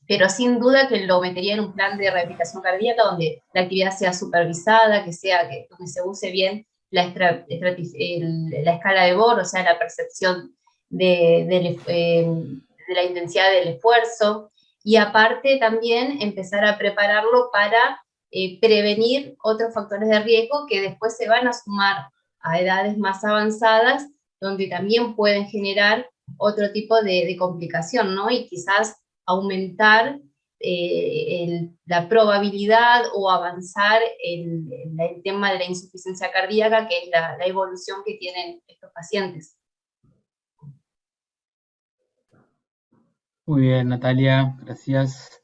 pero sin duda que lo metería en un plan de rehabilitación cardíaca donde la actividad sea supervisada, donde se use bien la escala de Bohr, o sea, la percepción de la intensidad del esfuerzo, y aparte también empezar a prepararlo para prevenir otros factores de riesgo que después se van a sumar a edades más avanzadas, donde también pueden generar otro tipo de complicación, ¿no? Y quizás aumentar la probabilidad o avanzar el tema de la insuficiencia cardíaca, que es la evolución que tienen estos pacientes. Muy bien, Natalia, gracias.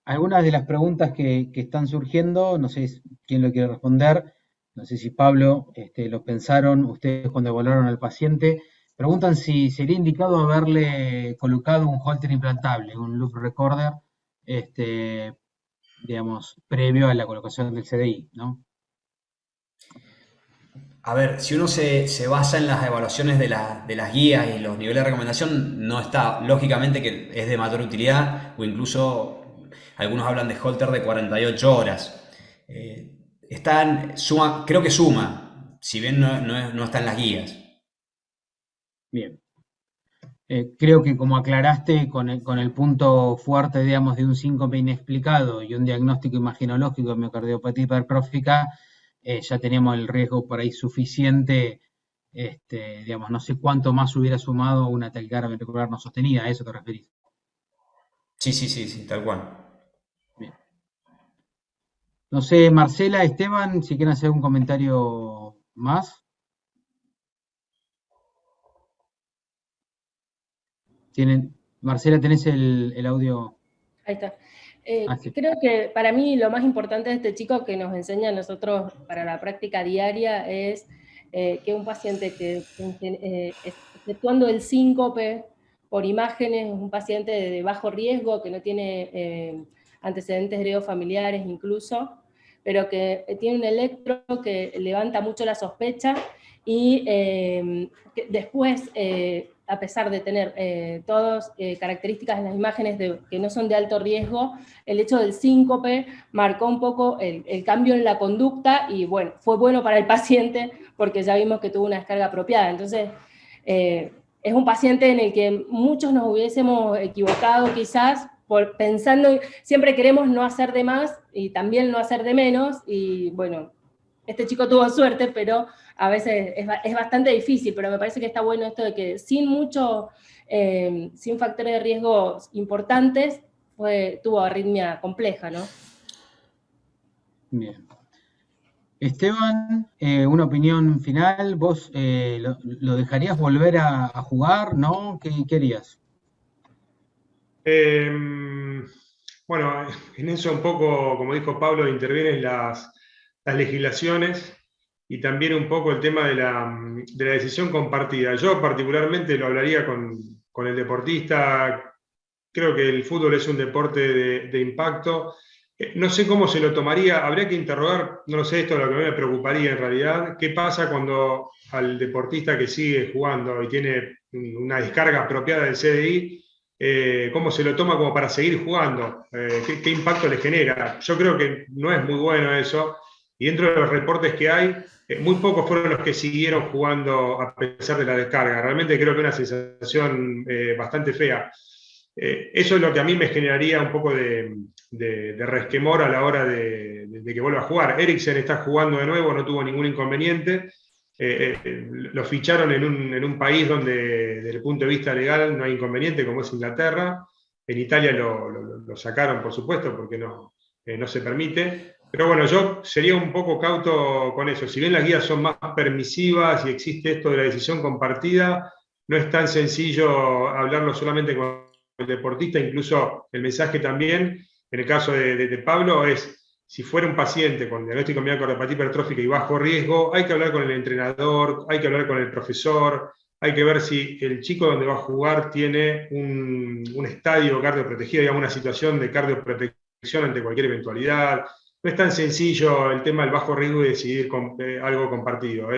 Algunas de las preguntas que están surgiendo, no sé quién lo quiere responder, no sé si Pablo, lo pensaron ustedes cuando evaluaron al paciente. Preguntan si sería indicado haberle colocado un holter implantable, un loop recorder, digamos, previo a la colocación del CDI, ¿no? A ver, si uno se basa en las evaluaciones de las guías y los niveles de recomendación, no está, lógicamente, que es de mayor utilidad, o incluso algunos hablan de holter de 48 horas. Creo que suma, si bien no está en las guías. Bien. Creo que, como aclaraste, con el punto fuerte, digamos, de un síncope inexplicado y un diagnóstico imaginológico de miocardiopatía hipertrófica, ya teníamos el riesgo por ahí suficiente, digamos, no sé cuánto más hubiera sumado una taquicardia ventricular no sostenida, ¿a eso te referís? Sí, tal cual. Bien. No sé, Marcela, Esteban, si quieren hacer un comentario más. Marcela, ¿tenés el audio? Ahí está. Sí. Creo que para mí lo más importante de este chico que nos enseña a nosotros para la práctica diaria es que un paciente que, exceptuando el síncope por imágenes, es un paciente de bajo riesgo, que no tiene antecedentes heredofamiliares incluso, pero que tiene un electro que levanta mucho la sospecha, y que después a pesar de tener todas características en las imágenes que no son de alto riesgo, el hecho del síncope marcó un poco el cambio en la conducta, y bueno, fue bueno para el paciente, porque ya vimos que tuvo una descarga apropiada. Entonces, es un paciente en el que muchos nos hubiésemos equivocado quizás, pensando, siempre queremos no hacer de más, y también no hacer de menos, y bueno, este chico tuvo suerte, pero a veces es bastante difícil, pero me parece que está bueno esto de que sin factores de riesgo importantes, tuvo arritmia compleja, ¿no? Bien. Esteban, una opinión final. ¿Vos lo dejarías volver a jugar, no? ¿Qué harías? Bueno, en eso un poco, como dijo Pablo, intervienen las legislaciones y también un poco el tema de la decisión compartida. Yo particularmente lo hablaría con el deportista. Creo que el fútbol es un deporte de impacto. No sé cómo se lo tomaría, habría que interrogar, no lo sé, esto es lo que me preocuparía en realidad. ¿Qué pasa cuando al deportista que sigue jugando y tiene una descarga apropiada del CDI, cómo se lo toma como para seguir jugando? ¿Qué impacto le genera? Yo creo que no es muy bueno eso, y dentro de los reportes que hay, muy pocos fueron los que siguieron jugando a pesar de la descarga. Realmente creo que es una sensación bastante fea. Eso es lo que a mí me generaría un poco de resquemor a la hora de que vuelva a jugar. Eriksen está jugando de nuevo, no tuvo ningún inconveniente. Lo ficharon en un país donde, desde el punto de vista legal, no hay inconveniente, como es Inglaterra. En Italia lo sacaron, por supuesto, porque no se permite. Pero bueno, yo sería un poco cauto con eso. Si bien las guías son más permisivas y existe esto de la decisión compartida, no es tan sencillo hablarlo solamente con el deportista. Incluso el mensaje también, en el caso de Pablo, es: si fuera un paciente con diagnóstico de miocardiopatía hipertrófica y bajo riesgo, hay que hablar con el entrenador, hay que hablar con el profesor, hay que ver si el chico donde va a jugar tiene un estadio cardioprotegido, digamos, una situación de cardioprotección ante cualquier eventualidad. No es tan sencillo el tema del bajo riesgo y decidir algo compartido.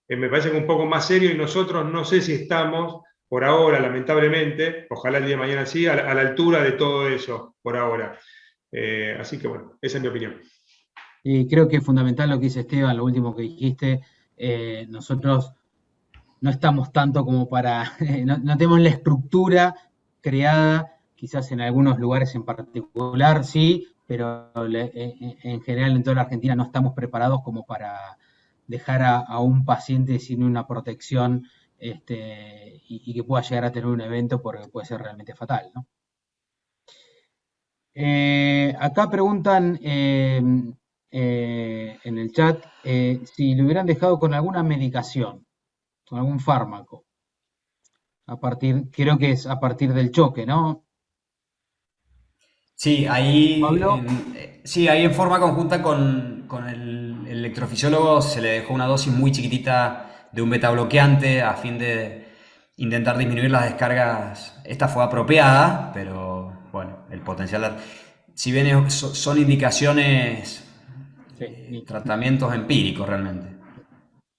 Me parece que un poco más serio, y nosotros no sé si estamos, por ahora, lamentablemente, ojalá el día de mañana sí, a la altura de todo eso, por ahora. Así que bueno, esa es mi opinión. Y creo que es fundamental lo que dice Esteban, lo último que dijiste. Nosotros no estamos tanto como para, no tenemos la estructura creada, quizás en algunos lugares en particular sí, pero en general en toda la Argentina no estamos preparados como para dejar a un paciente sin una protección, y que pueda llegar a tener un evento, porque puede ser realmente fatal, ¿no? Acá preguntan en el chat si le hubieran dejado con alguna medicación, con algún fármaco, creo que es a partir del choque, ¿no? Sí, Pablo. ahí en forma conjunta con el electrofisiólogo se le dejó una dosis muy chiquitita de un beta bloqueante a fin de intentar disminuir las descargas. Esta fue apropiada, pero bueno, el potencial, si bien son indicaciones, Sí, tratamientos empíricos realmente.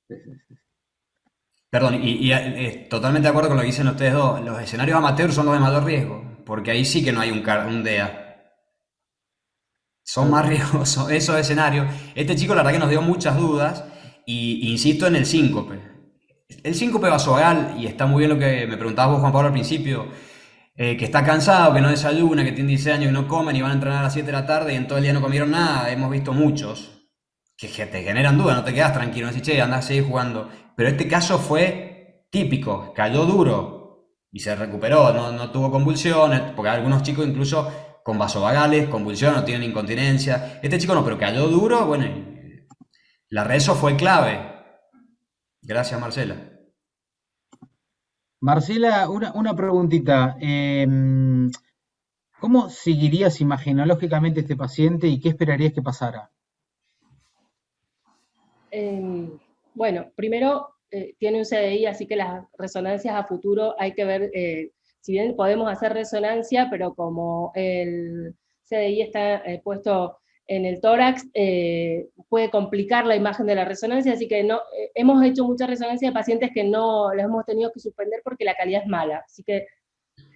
sí, sí. Perdón, totalmente de acuerdo con lo que dicen ustedes dos. Los escenarios amateurs son los de mayor riesgo, porque ahí sí que no hay un DEA. Son Tal más cual. riesgosos esos escenarios. Este chico la verdad que nos dio muchas dudas, y insisto en el síncope. El síncope vasovagal, y está muy bien lo que me preguntabas vos, Juan Pablo, al principio, que está cansado, que no desayuna, que tiene 16 años y no comen y van a entrenar a las 7 de la tarde y en todo el día no comieron nada. Hemos visto muchos que te generan dudas, no te quedas tranquilo, no decís, che, andás a seguir jugando. Pero este caso fue típico, cayó duro y se recuperó, no tuvo convulsiones, porque algunos chicos incluso con vasovagales, convulsiones, no tienen incontinencia. Este chico no, pero cayó duro, bueno, la rezo fue clave. Gracias, Marcela. Marcela, una preguntita. ¿Cómo seguirías imagenológicamente este paciente y qué esperarías que pasara? Bueno, primero tiene un CDI, así que las resonancias a futuro hay que ver, si bien podemos hacer resonancia, pero como el CDI está puesto en el tórax puede complicar la imagen de la resonancia, así que no, hemos hecho mucha resonancia de pacientes que no los hemos tenido que suspender porque la calidad es mala, así que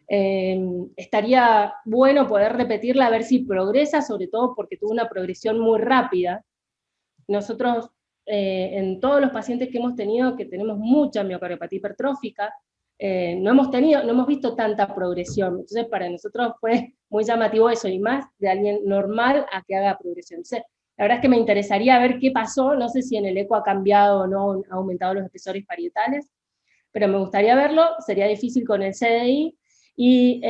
estaría bueno poder repetirla a ver si progresa, sobre todo porque tuvo una progresión muy rápida. Nosotros, en todos los pacientes que hemos tenido, que tenemos mucha miocardiopatía hipertrófica, no hemos visto tanta progresión, entonces para nosotros fue muy llamativo eso, y más de alguien normal a que haga progresión. Entonces, la verdad es que me interesaría ver qué pasó, no sé si en el eco ha cambiado o no, ha aumentado los espesores parietales, pero me gustaría verlo, sería difícil con el CDI, y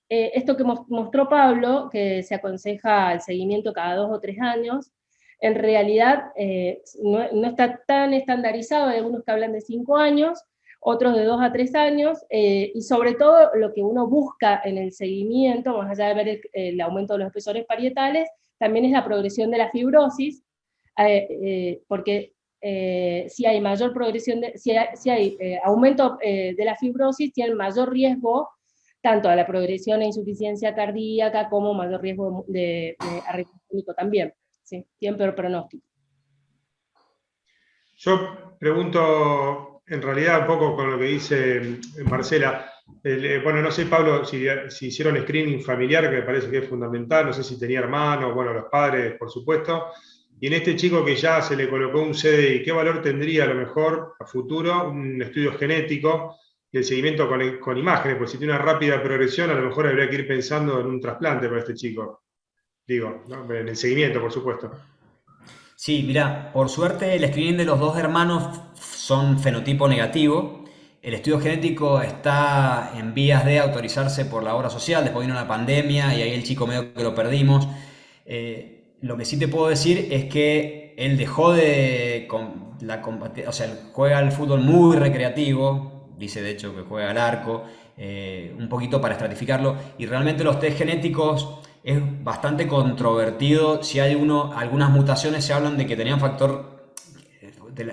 esto que mostró Pablo, que se aconseja el seguimiento cada 2 o 3 años, en realidad no está tan estandarizado, hay algunos que hablan de 5 años, otros de 2 a 3 años, y sobre todo lo que uno busca en el seguimiento, más allá de ver el aumento de los espesores parietales, también es la progresión de la fibrosis, porque si hay mayor progresión, si hay aumento de la fibrosis, tienen mayor riesgo tanto a la progresión e insuficiencia cardíaca como mayor riesgo de arritmia crónica también, ¿sí? Tienen peor pronóstico. Yo pregunto, en realidad, un poco con lo que dice Marcela. Bueno, no sé, Pablo, si hicieron screening familiar, que me parece que es fundamental, no sé si tenía hermanos, bueno, los padres, por supuesto. Y en este chico que ya se le colocó un CDI, ¿qué valor tendría a lo mejor a futuro un estudio genético y el seguimiento con imágenes? Pues si tiene una rápida progresión, a lo mejor habría que ir pensando en un trasplante para este chico. Digo, ¿no? En el seguimiento, por supuesto. Sí, mira, por suerte el screening de los 2 hermanos son fenotipo negativo. El estudio genético está en vías de autorizarse por la obra social, después vino una pandemia y ahí el chico medio que lo perdimos. Lo que sí te puedo decir es que él dejó de o sea, él juega al fútbol muy recreativo, dice de hecho que juega al arco, un poquito para estratificarlo, y realmente los test genéticos es bastante controvertido. Si hay algunas mutaciones se hablan de que tenían factor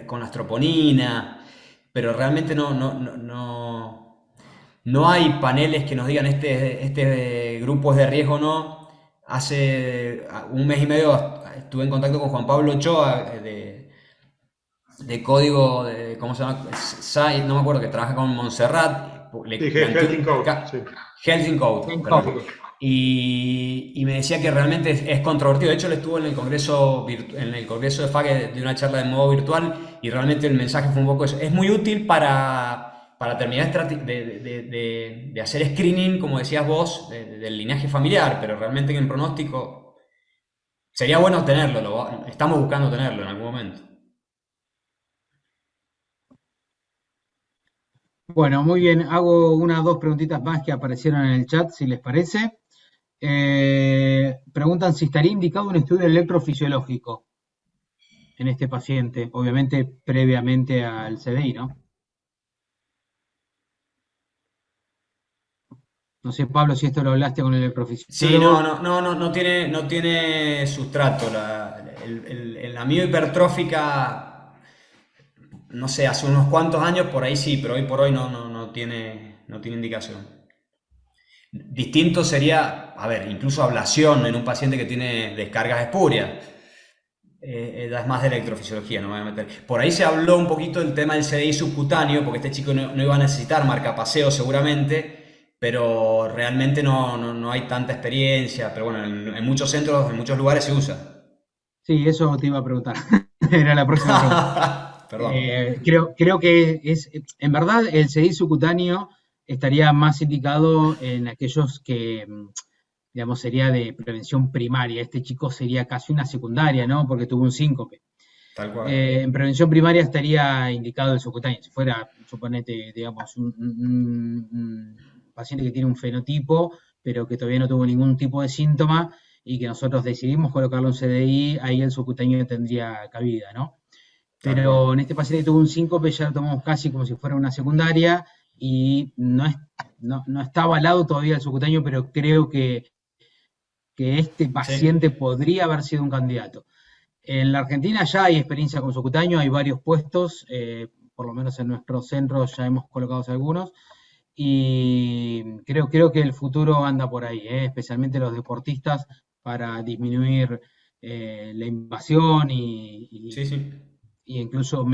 con astroponina, pero realmente no hay paneles que nos digan este grupo es de riesgo o no. Hace un mes y medio estuve en contacto con Juan Pablo Ochoa de código, ¿cómo se llama? No me acuerdo, que trabaja con Montserrat. Sí, Health Code. Sí. Health Code. Y me decía que realmente es controvertido. De hecho, él estuvo en el congreso de FAC de una charla de modo virtual, y realmente el mensaje fue un poco eso. Es muy útil para terminar de hacer screening, como decías vos, del linaje familiar, pero realmente en el pronóstico sería bueno tenerlo. Estamos buscando tenerlo en algún momento. Bueno, muy bien. Hago unas 2 preguntitas más que aparecieron en el chat, si les parece. Preguntan si estaría indicado un estudio electrofisiológico en este paciente, obviamente previamente al CDI, ¿no? No sé, Pablo, si esto lo hablaste con el electrofisiólogo. Sí, no tiene sustrato. La miohipertrófica, no sé, hace unos cuantos años por ahí sí, pero hoy por hoy no tiene indicación. Distinto sería, a ver, incluso ablación en un paciente que tiene descargas espurias. Es más de electrofisiología, no me voy a meter. Por ahí se habló un poquito del tema del CDI subcutáneo, porque este chico no iba a necesitar marcapaseo seguramente, pero realmente no hay tanta experiencia. Pero bueno, en muchos centros, en muchos lugares se usa. Sí, eso te iba a preguntar. Era la próxima pregunta. Perdón. Creo que en verdad, el CDI subcutáneo estaría más indicado en aquellos que, digamos, sería de prevención primaria. Este chico sería casi una secundaria, ¿no? Porque tuvo un síncope. Tal cual. En prevención primaria estaría indicado el subcutáneo. Si fuera, suponete, digamos, un paciente que tiene un fenotipo, pero que todavía no tuvo ningún tipo de síntoma y que nosotros decidimos colocarle un CDI, ahí el subcutáneo tendría cabida, ¿no? Pero en este paciente que tuvo un síncope ya lo tomamos casi como si fuera una secundaria y no está avalado todavía el subcutáneo, pero creo que este paciente podría haber sido un candidato. En la Argentina ya hay experiencia con subcutáneo, hay varios puestos, por lo menos en nuestros centros ya hemos colocado algunos, y creo que el futuro anda por ahí, especialmente los deportistas, para disminuir la invasión y Sí, sí. incluso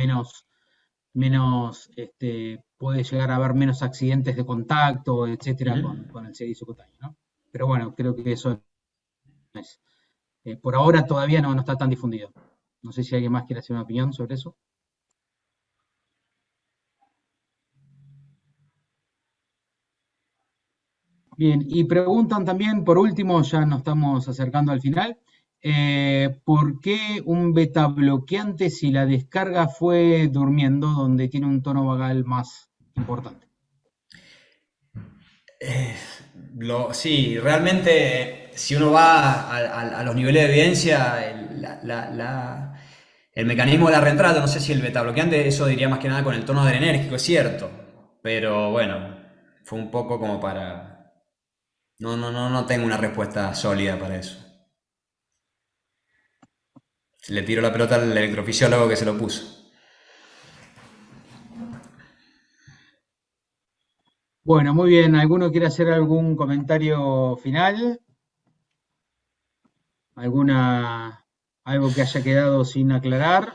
puede llegar a haber menos accidentes de contacto, etcétera, Ujú. con el servicio cutáneo, ¿no? Pero bueno, creo que eso es, por ahora todavía no está tan difundido. No sé si alguien más quiere hacer una opinión sobre eso. Bien, y preguntan también, por último, ya nos estamos acercando al final, ¿por qué un beta bloqueante si la descarga fue durmiendo, donde tiene un tono vagal más importante? Eh, sí, realmente, si uno va a los niveles de evidencia, el mecanismo de la reentrada, no sé si el beta bloqueante, eso diría más que nada con el tono adrenérgico, es cierto, pero bueno, fue un poco como para... No tengo una respuesta sólida para eso. Le tiro la pelota al electrofisiólogo que se lo puso. Bueno, muy bien. ¿Alguno quiere hacer algún comentario final? ¿Algo que haya quedado sin aclarar?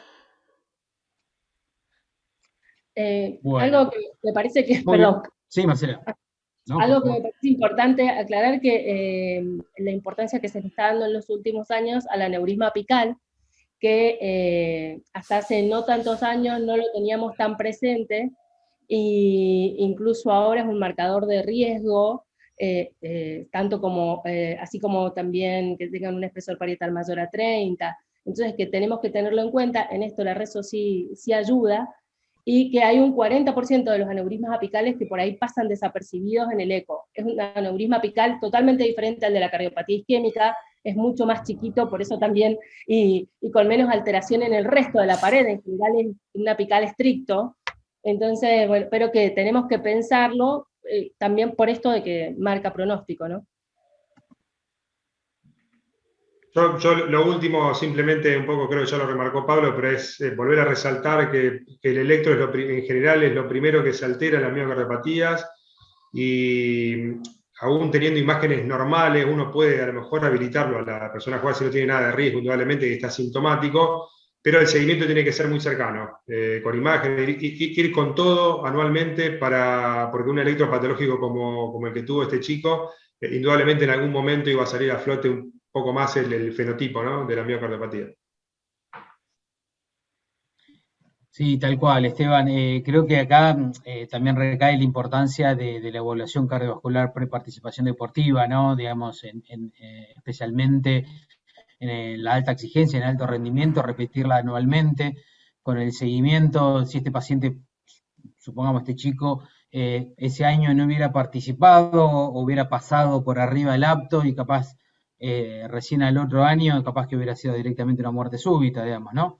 Algo Bueno, que me parece que, muy bien. perdón, Sí, Marcela. No, por algo que me favor. parece importante aclarar que la importancia que se le está dando en los últimos años al aneurisma apical, que hasta hace no tantos años no lo teníamos tan presente, e incluso ahora es un marcador de riesgo, tanto como, así como también que tengan un espesor parietal mayor a 30, entonces que tenemos que tenerlo en cuenta, en esto la reso sí ayuda, y que hay un 40% de los aneurismas apicales que por ahí pasan desapercibidos en el eco. Es un aneurisma apical totalmente diferente al de la cardiopatía isquémica, es mucho más chiquito, por eso también, y con menos alteración en el resto de la pared, en general es un apical estricto. Entonces, bueno, pero que tenemos que pensarlo también por esto de que marca pronóstico, ¿no? Yo lo último, simplemente un poco creo que ya lo remarcó Pablo, pero es volver a resaltar que el electro en general es lo primero que se altera en las miocardiopatías y aún teniendo imágenes normales, uno puede a lo mejor habilitarlo a la persona joven si no tiene nada de riesgo, indudablemente que está sintomático, pero el seguimiento tiene que ser muy cercano, con imágenes, ir con todo anualmente porque un electropatológico como el que tuvo este chico, indudablemente en algún momento iba a salir a flote un poco más el fenotipo, ¿no?, de la miocardiopatía. Sí, tal cual, Esteban. Creo que acá también recae la importancia de la evaluación cardiovascular preparticipación deportiva, ¿no? Digamos, especialmente en la alta exigencia, en alto rendimiento, repetirla anualmente con el seguimiento. Si este paciente, supongamos este chico, ese año no hubiera participado o hubiera pasado por arriba el apto y capaz recién al otro año, capaz que hubiera sido directamente una muerte súbita, digamos, ¿no?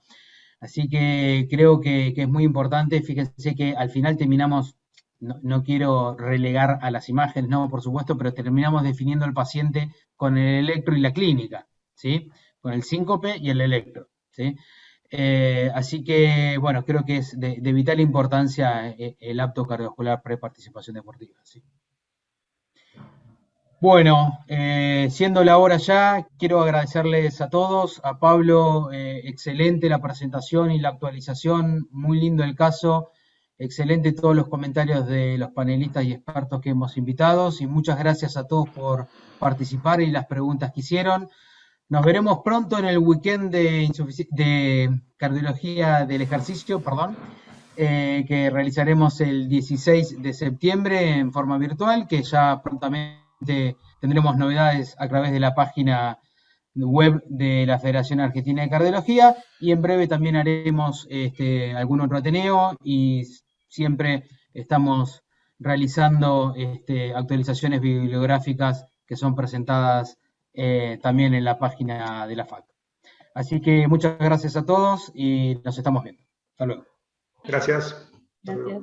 Así que creo que es muy importante. Fíjense que al final terminamos, no quiero relegar a las imágenes, no, por supuesto, pero terminamos definiendo al paciente con el electro y la clínica, ¿sí? Con el síncope y el electro, ¿sí? Así que, bueno, creo que es de vital importancia el apto cardiovascular preparticipación deportiva, ¿sí? Bueno, siendo la hora ya, quiero agradecerles a todos, a Pablo, excelente la presentación y la actualización, muy lindo el caso, excelente todos los comentarios de los panelistas y expertos que hemos invitado, y muchas gracias a todos por participar y las preguntas que hicieron. Nos veremos pronto en el weekend de cardiología del ejercicio, perdón, que realizaremos el 16 de septiembre en forma virtual, que ya prontamente tendremos novedades a través de la página web de la Federación Argentina de Cardiología, y en breve también haremos algún otro ateneo, y siempre estamos realizando actualizaciones bibliográficas que son presentadas también en la página de la FAC. Así que muchas gracias a todos y nos estamos viendo. Hasta luego. Gracias. Gracias.